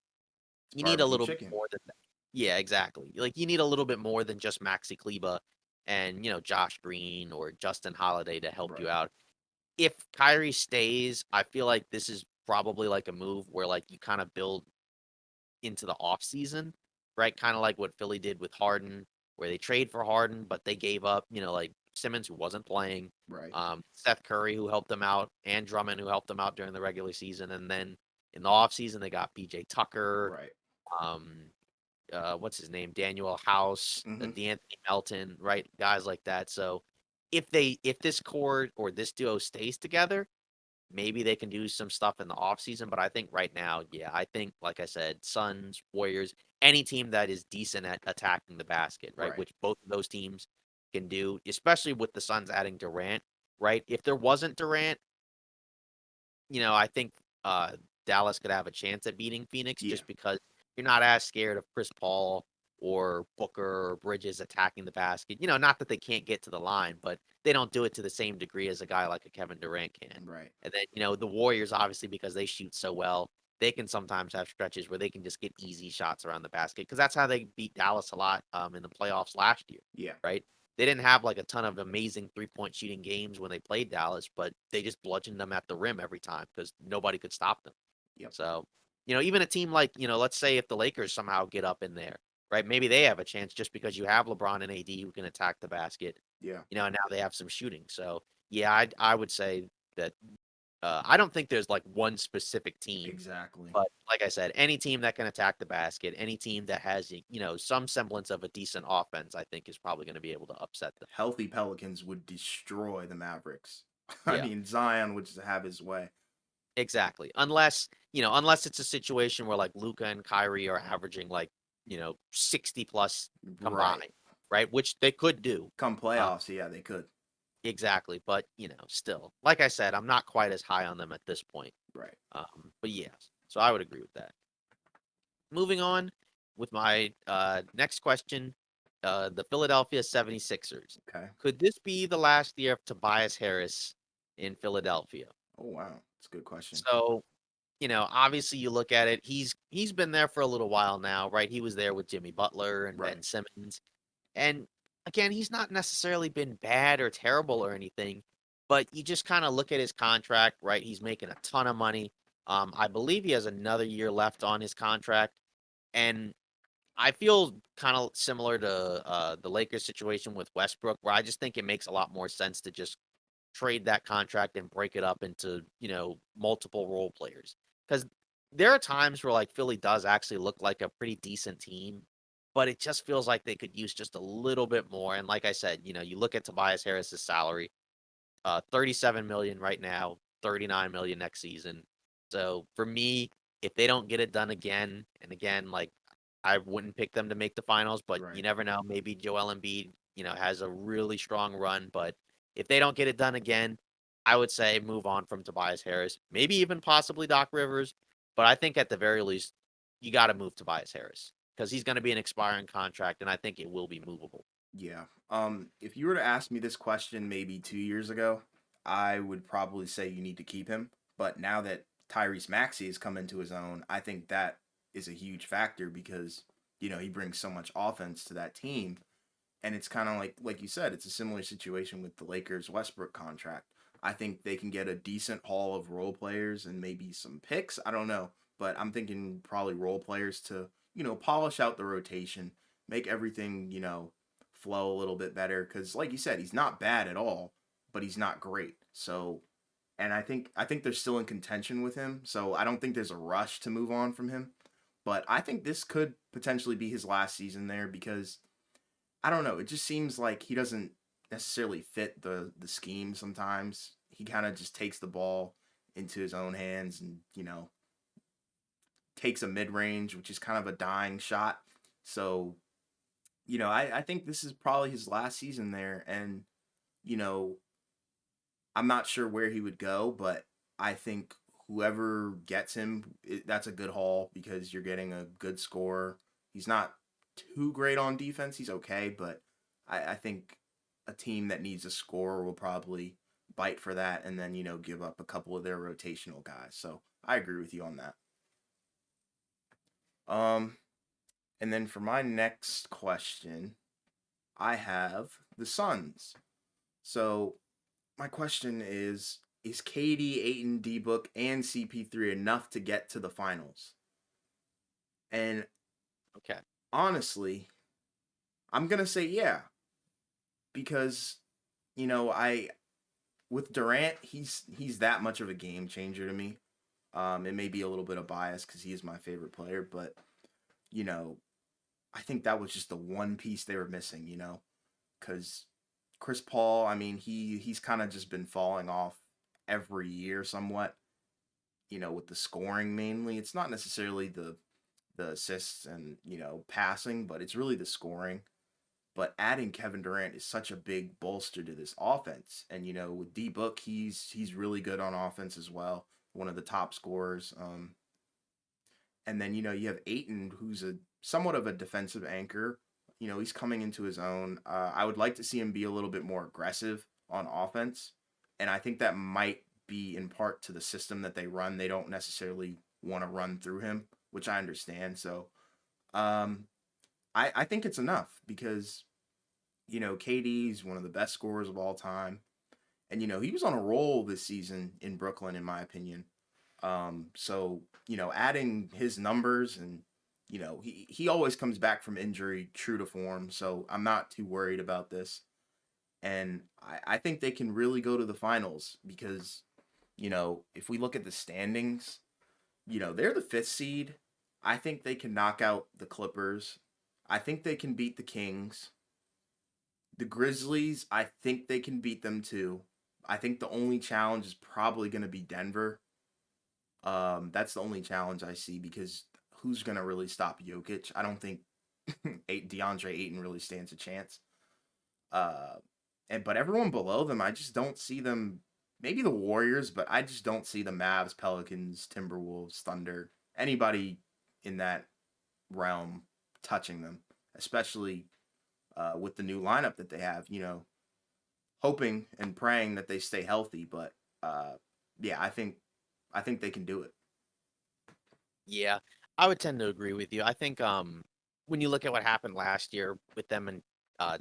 it's you need a barbecue little bit chicken. more than that. Yeah, exactly. Like you need a little bit more than just Maxi Kleber and Josh Green or Justin Holiday to help you Right. out. If Kyrie stays, I feel like this is probably like a move where like you kind of build into the off season, right? Kind of like what Philly did with Harden, where they trade for Harden, but they gave up, like Simmons who wasn't playing, Right. Seth Curry who helped them out, and Drummond who helped them out during the regular season, and then in the off season they got PJ Tucker, Right. um, what's his name, Daniel House, Mm-hmm. D'Anthony Melton, right? Guys like that. So if this core or this duo stays together, maybe they can do some stuff in the offseason. But I think right now, yeah, I think like I said, Suns, Warriors, any team that is decent at attacking the basket, right? Right. Which both of those teams can do, especially with the Suns adding Durant, right? If there wasn't Durant, I think uh, Dallas could have a chance at beating Phoenix Yeah. just because you're not as scared of Chris Paul or Booker or Bridges attacking the basket. Not that they can't get to the line, but they don't do it to the same degree as a guy like a Kevin Durant can. Right. And then, the Warriors, obviously, because they shoot so well, they can sometimes have stretches where they can just get easy shots around the basket because that's how they beat Dallas a lot in the playoffs last year, Yeah. right? They didn't have like a ton of amazing 3-point shooting games when they played Dallas, but they just bludgeoned them at the rim every time because nobody could stop them. Yep. So, even a team like, let's say if the Lakers somehow get up in there, right? Maybe they have a chance just because you have LeBron and AD who can attack the basket, Yeah. and now they have some shooting. So, yeah, I would say that I don't think there's like one specific team, Exactly. but like I said, any team that can attack the basket, any team that has, some semblance of a decent offense, I think is probably going to be able to upset them. Healthy Pelicans would destroy the Mavericks. I Yeah. mean, Zion would just have his way. Exactly. Unless it's a situation where like Luca and Kyrie are averaging like, 60 plus Right. combined, right? Which they could do. Come Uh, playoffs, yeah, they could. exactly. But, still, like I said, I'm not quite as high on them at this point. Right. But yes, so I would agree with that. Moving on with my next question, the Philadelphia 76ers. Okay. Could this be the last year of Tobias Harris in Philadelphia? Oh wow, that's a good question. So, obviously you look at it, he's been there for a little while now, right? He was there with Jimmy Butler and Ben Right. Simmons. And again, he's not necessarily been bad or terrible or anything, but you just kind of look at his contract, right? He's making a ton of money. I believe he has another year left on his contract, and I feel kind of similar to the Lakers situation with Westbrook, where I just think it makes a lot more sense to just trade that contract and break it up into, multiple role players. Because there are times where like Philly does actually look like a pretty decent team, but it just feels like they could use just a little bit more. And like I said, you look at Tobias Harris's salary, 37 million right now, 39 million next season. So for me, if they don't get it done again and again, like I wouldn't pick them to make the finals, but you Right. never know. Maybe Joel Embiid, has a really strong run. But if they don't get it done again, I would say move on from Tobias Harris, maybe even possibly Doc Rivers. But I think at the very least, you got to move Tobias Harris because he's going to be an expiring contract, and I think it will be movable. Yeah. If you were to ask me this question maybe 2 years ago, I would probably say you need to keep him. But now that Tyrese Maxey has come into his own, I think that is a huge factor because, he brings so much offense to that team. And it's kind of like you said, it's a similar situation with the Lakers Westbrook contract. I think they can get a decent haul of role players and maybe some picks. I don't know, but I'm thinking probably role players to, polish out the rotation, make everything, flow a little bit better cuz like you said, he's not bad at all, but he's not great. So, and I think they're still in contention with him. So, I don't think there's a rush to move on from him. But I think this could potentially be his last season there because I don't know. It just seems like he doesn't necessarily fit the scheme sometimes. He kind of just takes the ball into his own hands and, takes a mid range, which is kind of a dying shot. So, I think this is probably his last season there. And, you know, I'm not sure where he would go, but I think whoever gets him, that's a good haul because you're getting a good scorer. He's not too great on defense. He's okay, but I think a team that needs a scorer will probably bite for that and then, give up a couple of their rotational guys. So I agree with you on that. Um, and then for my next question, I have the Suns. So my question is KD, Aiton, D Book, and CP3 enough to get to the finals? And Okay. honestly, I'm gonna say yeah, because I with Durant, he's that much of a game changer to me. It may be a little bit of bias because he is my favorite player, but you know, I think that was just the one piece they were missing. Because Chris Paul, I mean, he's kind of just been falling off every year somewhat. With the scoring mainly. It's not necessarily the assists and, passing, but it's really the scoring. But adding Kevin Durant is such a big bolster to this offense. And, with D Book, he's really good on offense as well. One of the top scorers. And then, you have Aiton, who's a somewhat of a defensive anchor. He's coming into his own. I would like to see him be a little bit more aggressive on offense. And I think that might be in part to the system that they run. They don't necessarily want to run through him, which I understand. So um, I think it's enough because, KD is one of the best scorers of all time. And, he was on a roll this season in Brooklyn, in my opinion. So, adding his numbers and, he always comes back from injury true to form. So I'm not too worried about this. And I think they can really go to the finals because, if we look at the standings, they're the fifth seed. I think they can knock out the Clippers. I think they can beat the Kings. The Grizzlies, I think they can beat them too. I think the only challenge is probably going to be Denver. That's the only challenge I see because who's gonna really stop Jokic? I don't think DeAndre Ayton really stands a chance. Uh, but everyone below them, I just don't see them. Maybe the Warriors, but I just don't see the Mavs, Pelicans, Timberwolves, Thunder, anybody in that realm touching them, especially with the new lineup that they have. Hoping and praying that they stay healthy, but yeah, I think they can do it. Yeah, I would tend to agree with you. I think when you look at what happened last year with them in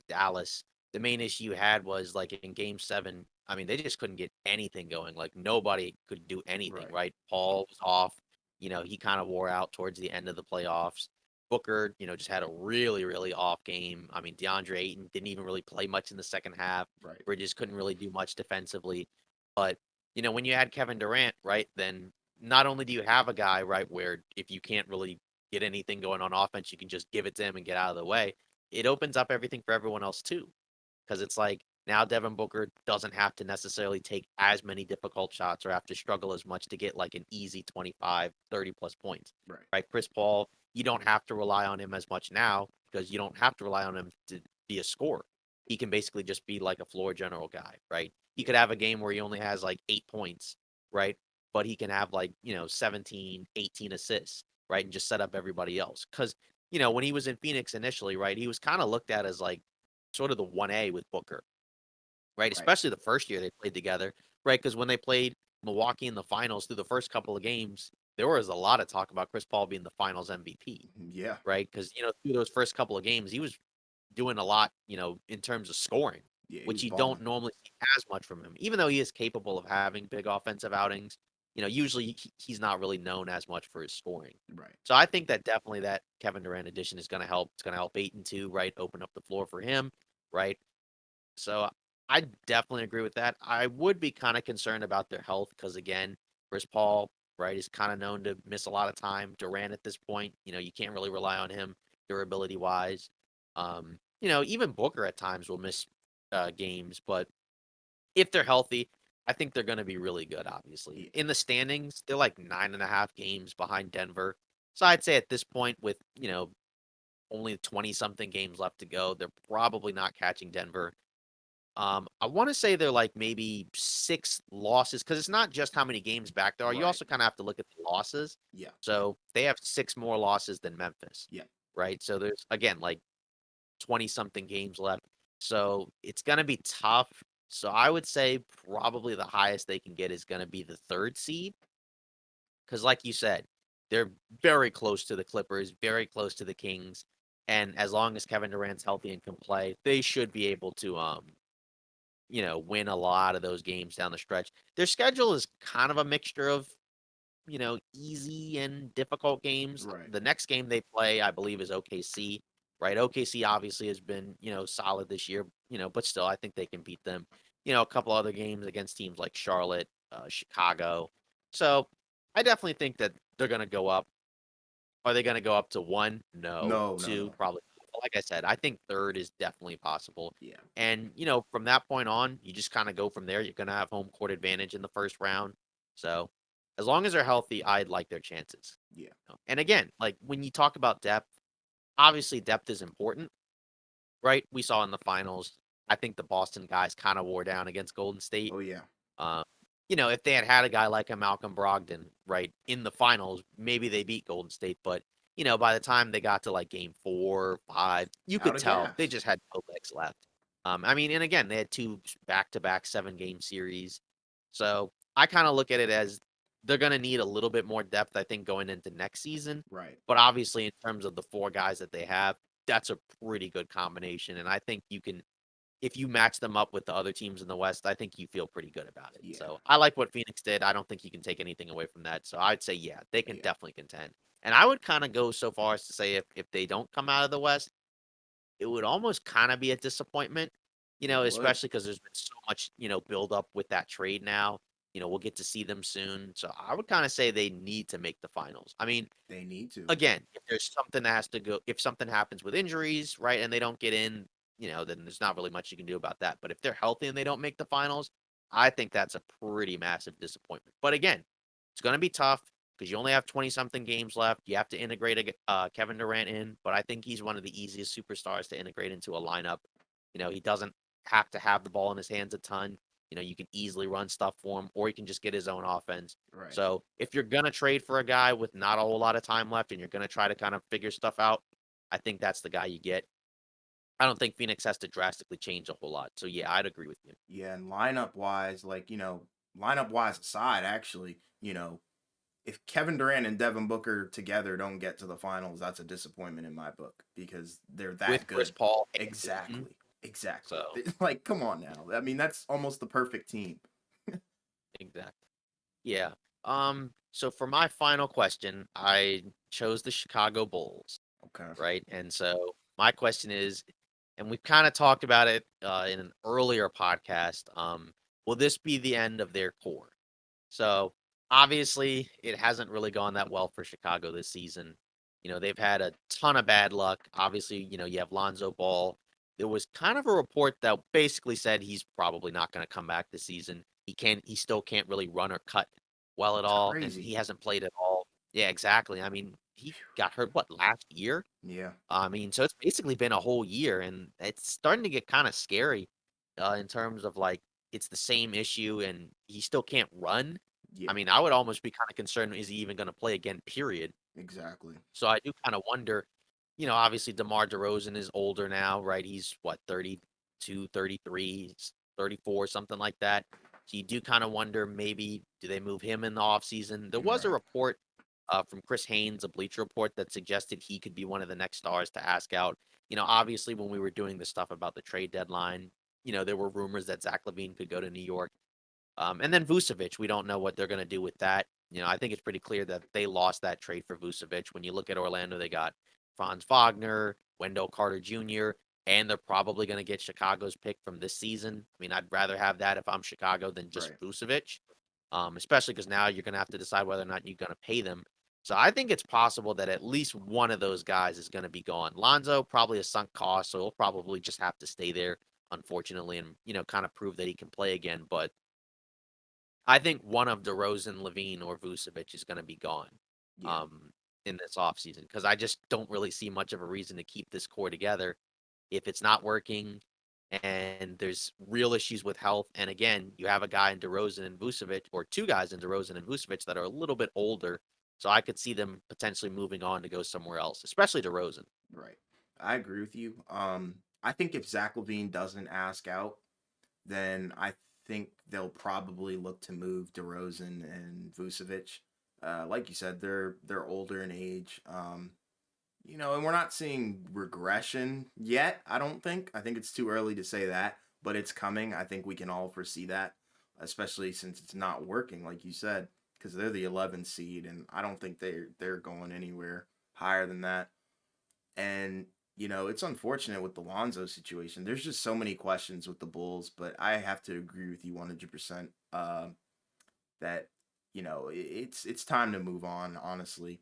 Dallas, the main issue you had was like in game 7, I mean, they just couldn't get anything going. Like nobody could do anything, Right. right? Paul was off. He kind of wore out towards the end of the playoffs. Booker, just had a really, really off game. I mean, DeAndre Ayton didn't even really play much in the second half. Right. Bridges couldn't really do much defensively. But, when you add Kevin Durant, right, then not only do you have a guy, right, where if you can't really get anything going on offense, you can just give it to him and get out of the way. It opens up everything for everyone else too. Because it's like now Devin Booker doesn't have to necessarily take as many difficult shots or have to struggle as much to get like an easy 25, 30 plus points. Right. Right. Chris Paul, you don't have to rely on him as much now because you don't have to rely on him to be a scorer. He can basically just be like a floor general guy, right? He could have a game where he only has like 8 points, right? But he can have like, 17, 18 assists, right? And just set up everybody else. Because, when he was in Phoenix initially, right, he was kind of looked at as like sort of the 1A with Booker, right? Right. Especially the first year they played together, right? Because when they played Milwaukee in the finals through the first couple of games, there was a lot of talk about Chris Paul being the finals MVP, Yeah. right? Because, through those first couple of games, he was doing a lot, in terms of scoring, Yeah. He which was you don't balling. normally see as much from him, even though he is capable of having big offensive outings. Usually he's not really known as much for his scoring. Right. So I think that definitely that Kevin Durant addition is going to help. It's going to help Ayton too, right? Open up the floor for him, right? So I definitely agree with that. I would be kind of concerned about their health because again, Chris Paul, right, is kind of known to miss a lot of time. Durant at this point, you can't really rely on him durability wise. Even Booker at times will miss games, but if they're healthy, I think they're going to be really good. Obviously, Yeah. in the standings, they're like 9.5 games behind Denver. So I'd say at this point, with only 20 something games left to go, they're probably not catching Denver. I want to say they're like maybe 6 losses because it's not just how many games back there are. You Right. also kind of have to look at the losses. Yeah. So they have 6 more losses than Memphis, Yeah. right? So there's again like 20 something games left. So it's gonna be tough. So I would say probably the highest they can get is gonna be the third seed. Because like you said, they're very close to the Clippers, very close to the Kings. And as long as Kevin Durant's healthy and can play, they should be able to win a lot of those games down the stretch. Their schedule is kind of a mixture of, easy and difficult games. Right. The next game they play, I believe, is OKC, right? OKC obviously has been, solid this year, but still, I think they can beat them. A couple other games against teams like Charlotte, Chicago. So I definitely think that they're going to go up. Are they gonna go up to 1? No. No. No. 2? No. Probably not. Like I said, I think 3rd is definitely possible. Yeah. And, from that point on, you just kinda go from there. You're gonna have home court advantage in the first round. So, as long as they're healthy, I'd like their chances. Yeah. And again, like, when you talk about depth, obviously depth is important, right? We saw in the finals, I think the Boston guys kinda wore down against Golden State. Oh yeah. Um, if they had had a guy like a Malcolm Brogdon, right, in the finals, maybe they beat Golden State. But, by the time they got to like game 4, 5, you Out could of tell they gas. just had no legs left. I mean, and again, they had 2 back-to-back 7-game series. So I kind of look at it as they're going to need a little bit more depth, I think, going into next season. Right. But obviously, in terms of the 4 guys that they have, that's a pretty good combination. And I think you can if you match them up with the other teams in the West, I think you feel pretty good about it. Yeah. So I like what Phoenix did. I don't think you can take anything away from that. So I'd say, yeah, they can Yeah. definitely contend. And I would kind of go so far as to say if they don't come out of the West, it would almost kind of be a disappointment, It would. especially because there's been so much, build up with that trade now. We'll get to see them soon. So I would kind of say they need to make the finals. I mean, They need to. again, if there's something that has to go, if something happens with injuries, right, and they don't get in, then there's not really much you can do about that. But if they're healthy and they don't make the finals, I think that's a pretty massive disappointment. But again, it's going to be tough because you only have 20 something games left. You have to integrate Kevin Durant in, but I think he's one of the easiest superstars to integrate into a lineup. He doesn't have to have the ball in his hands a ton. You can easily run stuff for him, or he can just get his own offense. Right. So if you're gonna trade for a guy with not a whole lot of time left and you're gonna try to kind of figure stuff out, I think that's the guy you get. I don't think Phoenix has to drastically change a whole lot. So yeah, I'd agree with you. Yeah. And lineup wise, like lineup wise aside, actually, if Kevin Durant and Devin Booker together don't get to the finals, that's a disappointment in my book because they're that With Chris good. Paul and Ayton, Exactly. Exactly. So Like, come on now. I mean, that's almost the perfect team. exactly. Yeah. So for my final question, I chose the Chicago Bulls, Okay. right? And so my question is, and we've kind of talked about it in an earlier podcast. Will this be the end of their core? So obviously, it hasn't really gone that well for Chicago this season. They've had a ton of bad luck. Obviously, you have Lonzo Ball. There was kind of a report that basically said he's probably not going to come back this season. He still can't really run or cut well at It's all, and crazy. he hasn't played at all. Yeah, exactly. I mean, he got hurt what last year? Yeah. I mean, so it's basically been a whole year, and it's starting to get kind of scary in terms of like it's the same issue, and he still can't run. I Yeah. mean, I would almost be kind of concerned, is he even going to play again, period? Exactly. So I do kind of wonder, obviously DeMar DeRozan is older now, right? He's what, 32, 33, 34, something like that. So you do kind of wonder maybe do they move him in the offseason? There was a Right. report from Chris Haynes, a Bleacher Report, that suggested he could be one of the next stars to ask out. Obviously when we were doing the stuff about the trade deadline, there were rumors that Zach LaVine could go to New York. And then Vucevic, we don't know what they're going to do with that. I think it's pretty clear that they lost that trade for Vucevic. When you look at Orlando, they got Franz Wagner, Wendell Carter Jr., and they're probably going to get Chicago's pick from this season. I mean, I'd rather have that if I'm Chicago than just Right. Vucevic, especially because now you're going to have to decide whether or not you're going to pay them. So I think it's possible that at least one of those guys is going to be gone. Lonzo, probably a sunk cost, so he'll probably just have to stay there, unfortunately, and, kind of prove that he can play again. But I think one of DeRozan, Levine, or Vucevic is going to be gone Yeah. um, in this offseason because I just don't really see much of a reason to keep this core together if it's not working and there's real issues with health. And again, you have a guy in DeRozan and Vucevic, or two guys in DeRozan and Vucevic that are a little bit older. So I could see them potentially moving on to go somewhere else, especially DeRozan. Right. I agree with you. I think if Zach Levine doesn't ask out, then I think they'll probably look to move DeRozan and Vucevic. Like you said, they're older in age. And we're not seeing regression yet. I don't think. I think it's too early to say that, but it's coming. I think we can all foresee that, especially since it's not working, like you said, because they're the 11th seed, and I don't think they're going anywhere higher than that. And it's unfortunate with the Lonzo situation. There's just so many questions with the Bulls, but I have to agree with you 100% that it's time to move on, honestly.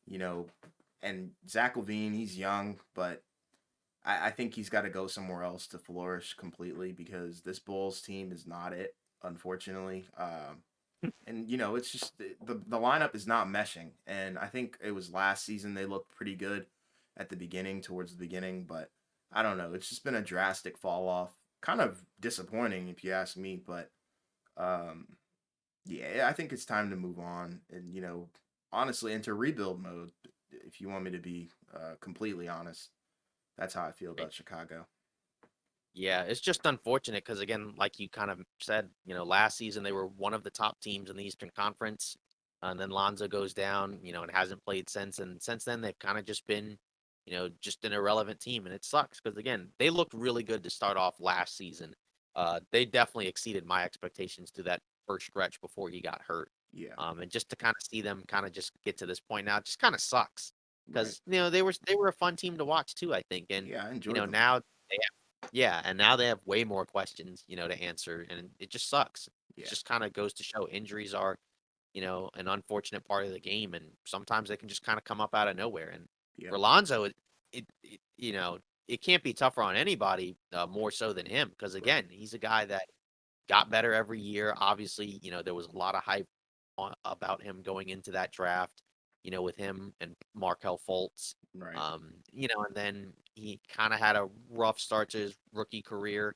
You know, and Zach Levine, he's young, but I think he's got to go somewhere else to flourish completely because this Bulls team is not it, unfortunately. And it's just the lineup is not meshing, and I think it was last season they looked pretty good at the beginning, towards the beginning, but I don't know. It's just been a drastic fall off. Kind of disappointing if you ask me, but um, yeah, I think it's time to move on and honestly enter rebuild mode. If you want me to be completely honest, that's how I feel about Chicago. Yeah, it's just unfortunate because again, like you kind of said, last season they were one of the top teams in the Eastern Conference, and then Lonzo goes down, and hasn't played since, and since then they've kind of just been, just an irrelevant team, and it sucks because again, they looked really good to start off last season. They definitely exceeded my expectations to that first stretch before he got hurt. Yeah, And just to kind of see them kind of just get to this point now, it just kind of sucks right. because they were a fun team to watch too, I think, and Yeah, I enjoyed them. now. Yeah, and now they have way more questions, to answer, and it just sucks. It Yeah, just kind of goes to show injuries are, an unfortunate part of the game, and sometimes they can just kind of come up out of nowhere. And yeah, for Lonzo, it can't be tougher on anybody more so than him, because right, again, he's a guy that got better every year. Obviously, there was a lot of hype about him going into that draft, with him and Markel Fultz. right, And then he kind of had a rough start to his rookie career.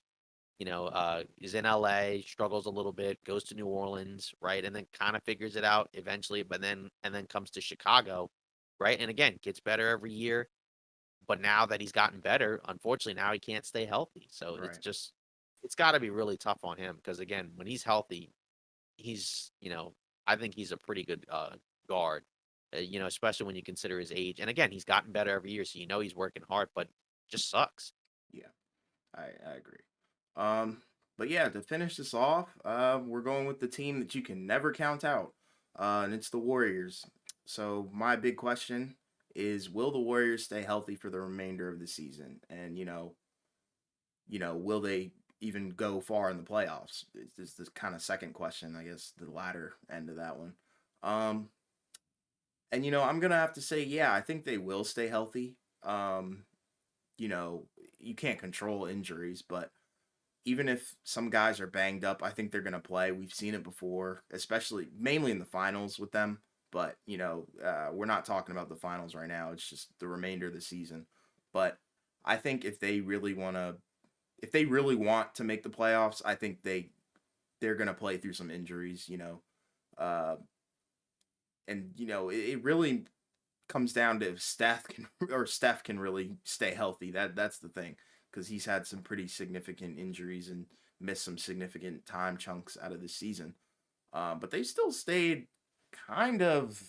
Is in LA, struggles a little bit, goes to New Orleans, right? And then kind of figures it out eventually, but then comes to Chicago, right? And again, gets better every year. But now that he's gotten better, unfortunately, now he can't stay healthy. So right. it's got to be really tough on him because again, when he's healthy, I think he's a pretty good guard. Especially when you consider his age. And again, he's gotten better every year, so he's working hard, but just sucks. Yeah, I agree. But yeah, to finish this off, we're going with the team that you can never count out, and it's the Warriors. So my big question is, will the Warriors stay healthy for the remainder of the season? And will they even go far in the playoffs? It's this kind of second question, I guess, the latter end of that one. Um, and I'm gonna have to say, yeah, I think they will stay healthy. You know, you can't control injuries, but even if some guys are banged up, I think they're going to play. We've seen it before, especially mainly in the finals with them. But, we're not talking about the finals right now. It's just the remainder of the season. But I think if they really want to make the playoffs, I think they're going to play through some injuries. Uh, and, it really comes down to if Steph can really stay healthy. That's the thing, because he's had some pretty significant injuries and missed some significant time chunks out of the season. But they still stayed kind of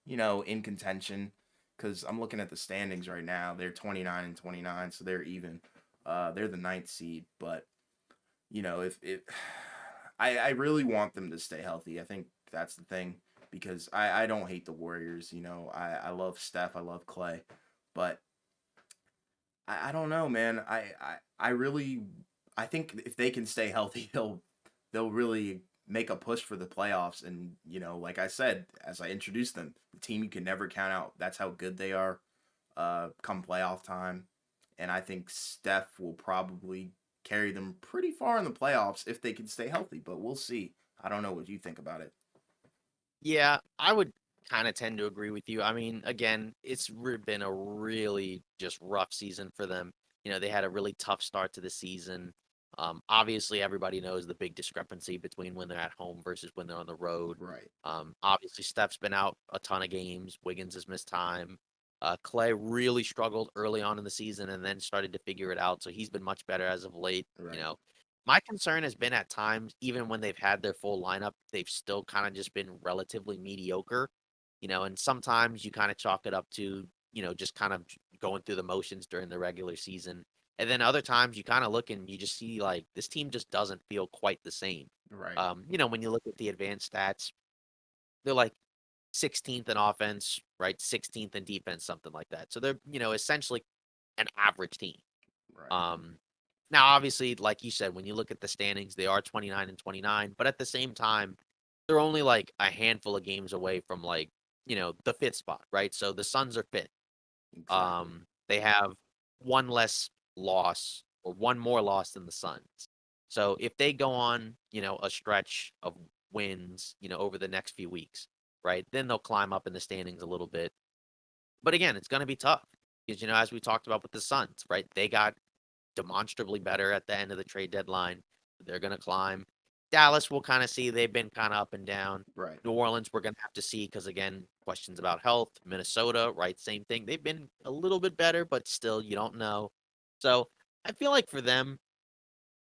in contention, because I'm looking at the standings right now. They're 29-29, so they're even. They're the ninth seed, but if I really want them to stay healthy. I think that's the thing, because I don't hate the Warriors. I love Steph. I love Clay. But I don't know, man. I really I think if they can stay healthy, they'll really make a push for the playoffs. And like I said, as I introduced them, the team you can never count out. That's how good they are. Come playoff time, and I think Steph will probably carry them pretty far in the playoffs if they can stay healthy. But we'll see. I don't know what you think about it. Yeah, I would kind of tend to agree with you. I mean, again, been a really just rough season for them. They had a really tough start to the season. Obviously, everybody knows the big discrepancy between when they're at home versus when they're on the road. Right. Obviously, Steph's been out a ton of games. Wiggins has missed time. Clay really struggled early on in the season and then started to figure it out. So he's been much better as of late. Right. My concern has been at times, even when they've had their full lineup, they've still kind of just been relatively mediocre. And sometimes you kind of chalk it up to, just kind of going through the motions during the regular season. And then other times you kind of look and you just see like this team just doesn't feel quite the same. Right. When you look at the advanced stats, they're like 16th in offense, right? 16th in defense, something like that. So they're, essentially an average team. Right. Um, Now, obviously, like you said, when you look at the standings, they are 29-29, but at the same time, they're only like a handful of games away from like, the fifth spot, right? So the Suns are fifth. Exactly. They have one less loss or one more loss than the Suns. So if they go on, a stretch of wins, over the next few weeks, right, then they'll climb up in the standings a little bit. But again, it's going to be tough because, as we talked about with the Suns, right, they got demonstrably better at the end of the trade deadline. They're going to climb. Dallas, we'll kind of see. They've been kind of up and down. Right. New Orleans, we're going to have to see because, again, questions about health. Minnesota, right? Same thing. They've been a little bit better, but still, you don't know. So I feel like for them,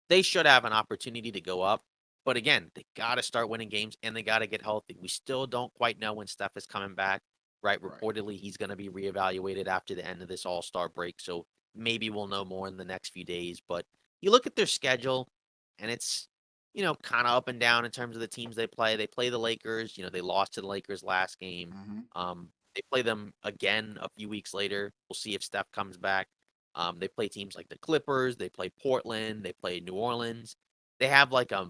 they should have an opportunity to go up. But again, they got to start winning games and they got to get healthy. We still don't quite know when Steph is coming back, right? Right. Reportedly, he's going to be reevaluated after the end of this All-Star break. So maybe we'll know more in the next few days. But you look at their schedule and it's, kind of up and down in terms of the teams they play. They play the Lakers. They lost to the Lakers last game. Mm-hmm. They play them again a few weeks later. We'll see if Steph comes back. They play teams like the Clippers, they play Portland, they play New Orleans. They have like a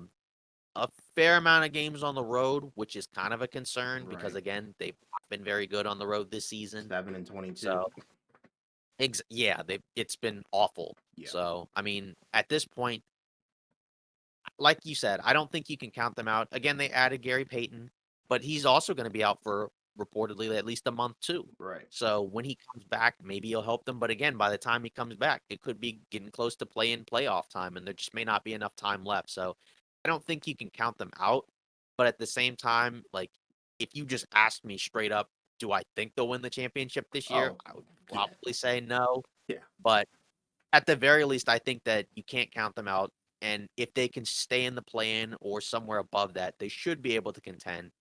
fair amount of games on the road, which is kind of a concern because Right. again, they've not been very good on the road this season. 7-22. So, yeah, they it's been awful. Yeah. So, I mean, at this point, like you said, I don't think you can count them out. Again, they added Gary Payton, but he's also going to be out for reportedly at least a month too. Right. So when he comes back, maybe he'll help them. But again, by the time he comes back, it could be getting close to play-in playoff time, and there just may not be enough time left. So I don't think you can count them out. But at the same time, like if you just asked me straight up, do I think they'll win the championship this year? Oh, I would yeah. probably say no. Yeah. But at the very least, I think that you can't count them out. And if they can stay in the play-in or somewhere above that, they should be able to contend.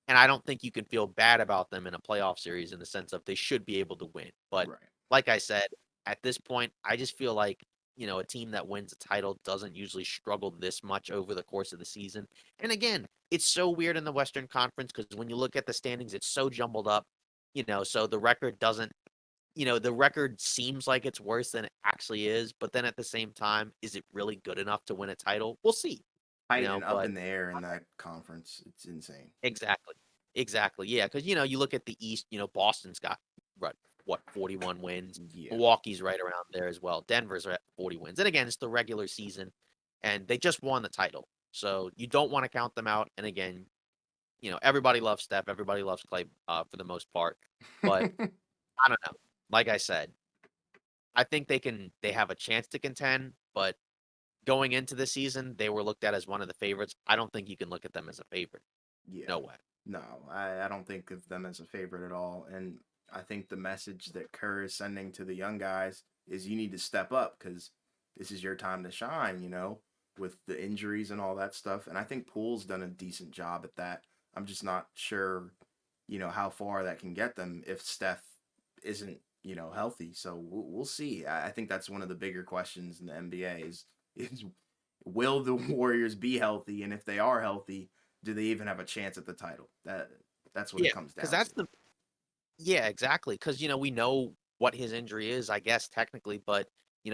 And I don't think you can feel bad about them in a playoff series in the sense of they should be able to win. But Right. like I said, at this point, I just feel like a team that wins a title doesn't usually struggle this much over the course of the season. And again, it's so weird in the Western Conference because when you look at the standings, it's so jumbled up, so the record doesn't, the record seems like it's worse than it actually is. But then at the same time, is it really good enough to win a title? We'll see, Tight and up but in the air in that conference. It's insane. exactly. Exactly. Yeah, because you look at the East, Boston's got what 41 wins. Yeah. Milwaukee's right around there as well. Denver's at 40 wins. And again, it's the regular season and they just won the title. So you don't want to count them out. And again, everybody loves Steph, everybody loves Clay for the most part. But I don't know. Like I said, I think they have a chance to contend, but going into the season, they were looked at as one of the favorites. I don't think you can look at them as a favorite. Yeah. No way. No, I don't think of them as a favorite at all. And I think the message that Kerr is sending to the young guys is you need to step up because this is your time to shine, with the injuries and all that stuff. And I think Poole's done a decent job at that. I'm just not sure, how far that can get them if Steph isn't, healthy. So we'll see. I think that's one of the bigger questions in the NBA is will the Warriors be healthy? And if they are healthy, do they even have a chance at the title? That's what it Yeah, comes because down to. yeah, exactly. Because we know what his injury is, I guess technically, but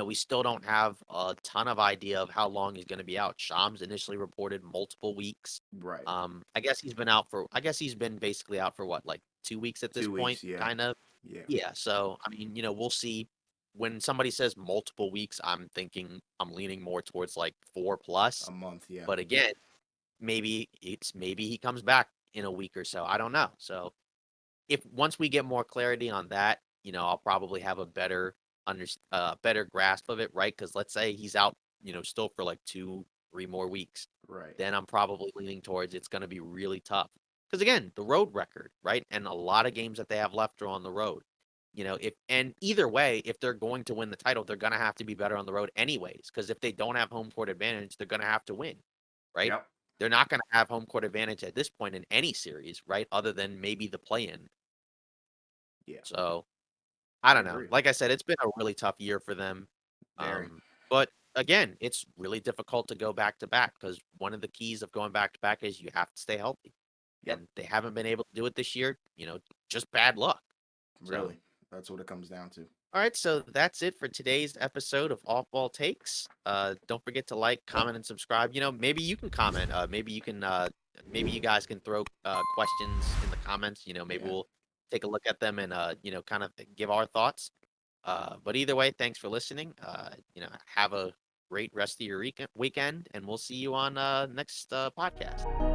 we still don't have a ton of idea of how long he's going to be out. Shams initially reported multiple weeks. Right. I guess he's been basically out for what, like 2 weeks at this 2 weeks, point, yeah. kind of. Yeah. Yeah. So I mean, we'll see. When somebody says multiple weeks, I'm leaning more towards like 4 plus. A month, yeah. But again, maybe he comes back in a week or so. I don't know. So if once we get more clarity on that, I'll probably have a better grasp of it, right? Because let's say he's out, still for like 2, 3 more weeks, Right. then I'm probably leaning towards it's going to be really tough. Because again, the road record, right, and a lot of games that they have left are on the road. If and either way, if they're going to win the title, they're going to have to be better on the road anyways. Because if they don't have home court advantage, they're going to have to win, right? Yep. They're not going to have home court advantage at this point in any series, right? Other than maybe the play-in. Yeah. So I I don't know. agree. Like I said, it's been a really tough year for them. Very. But again, it's really difficult to go back to back because one of the keys of going back to back is you have to stay healthy. Yep. And they haven't been able to do it this year, just bad luck. So, Really. That's what it comes down to. all right, so that's it for today's episode of Off Ball Takes. Don't forget to like, comment, and subscribe. Maybe you can comment. Maybe you guys can throw questions in the comments. Maybe Yeah. we'll take a look at them and kind of give our thoughts. But either way, thanks for listening. Have a great rest of your weekend, and we'll see you on next podcast.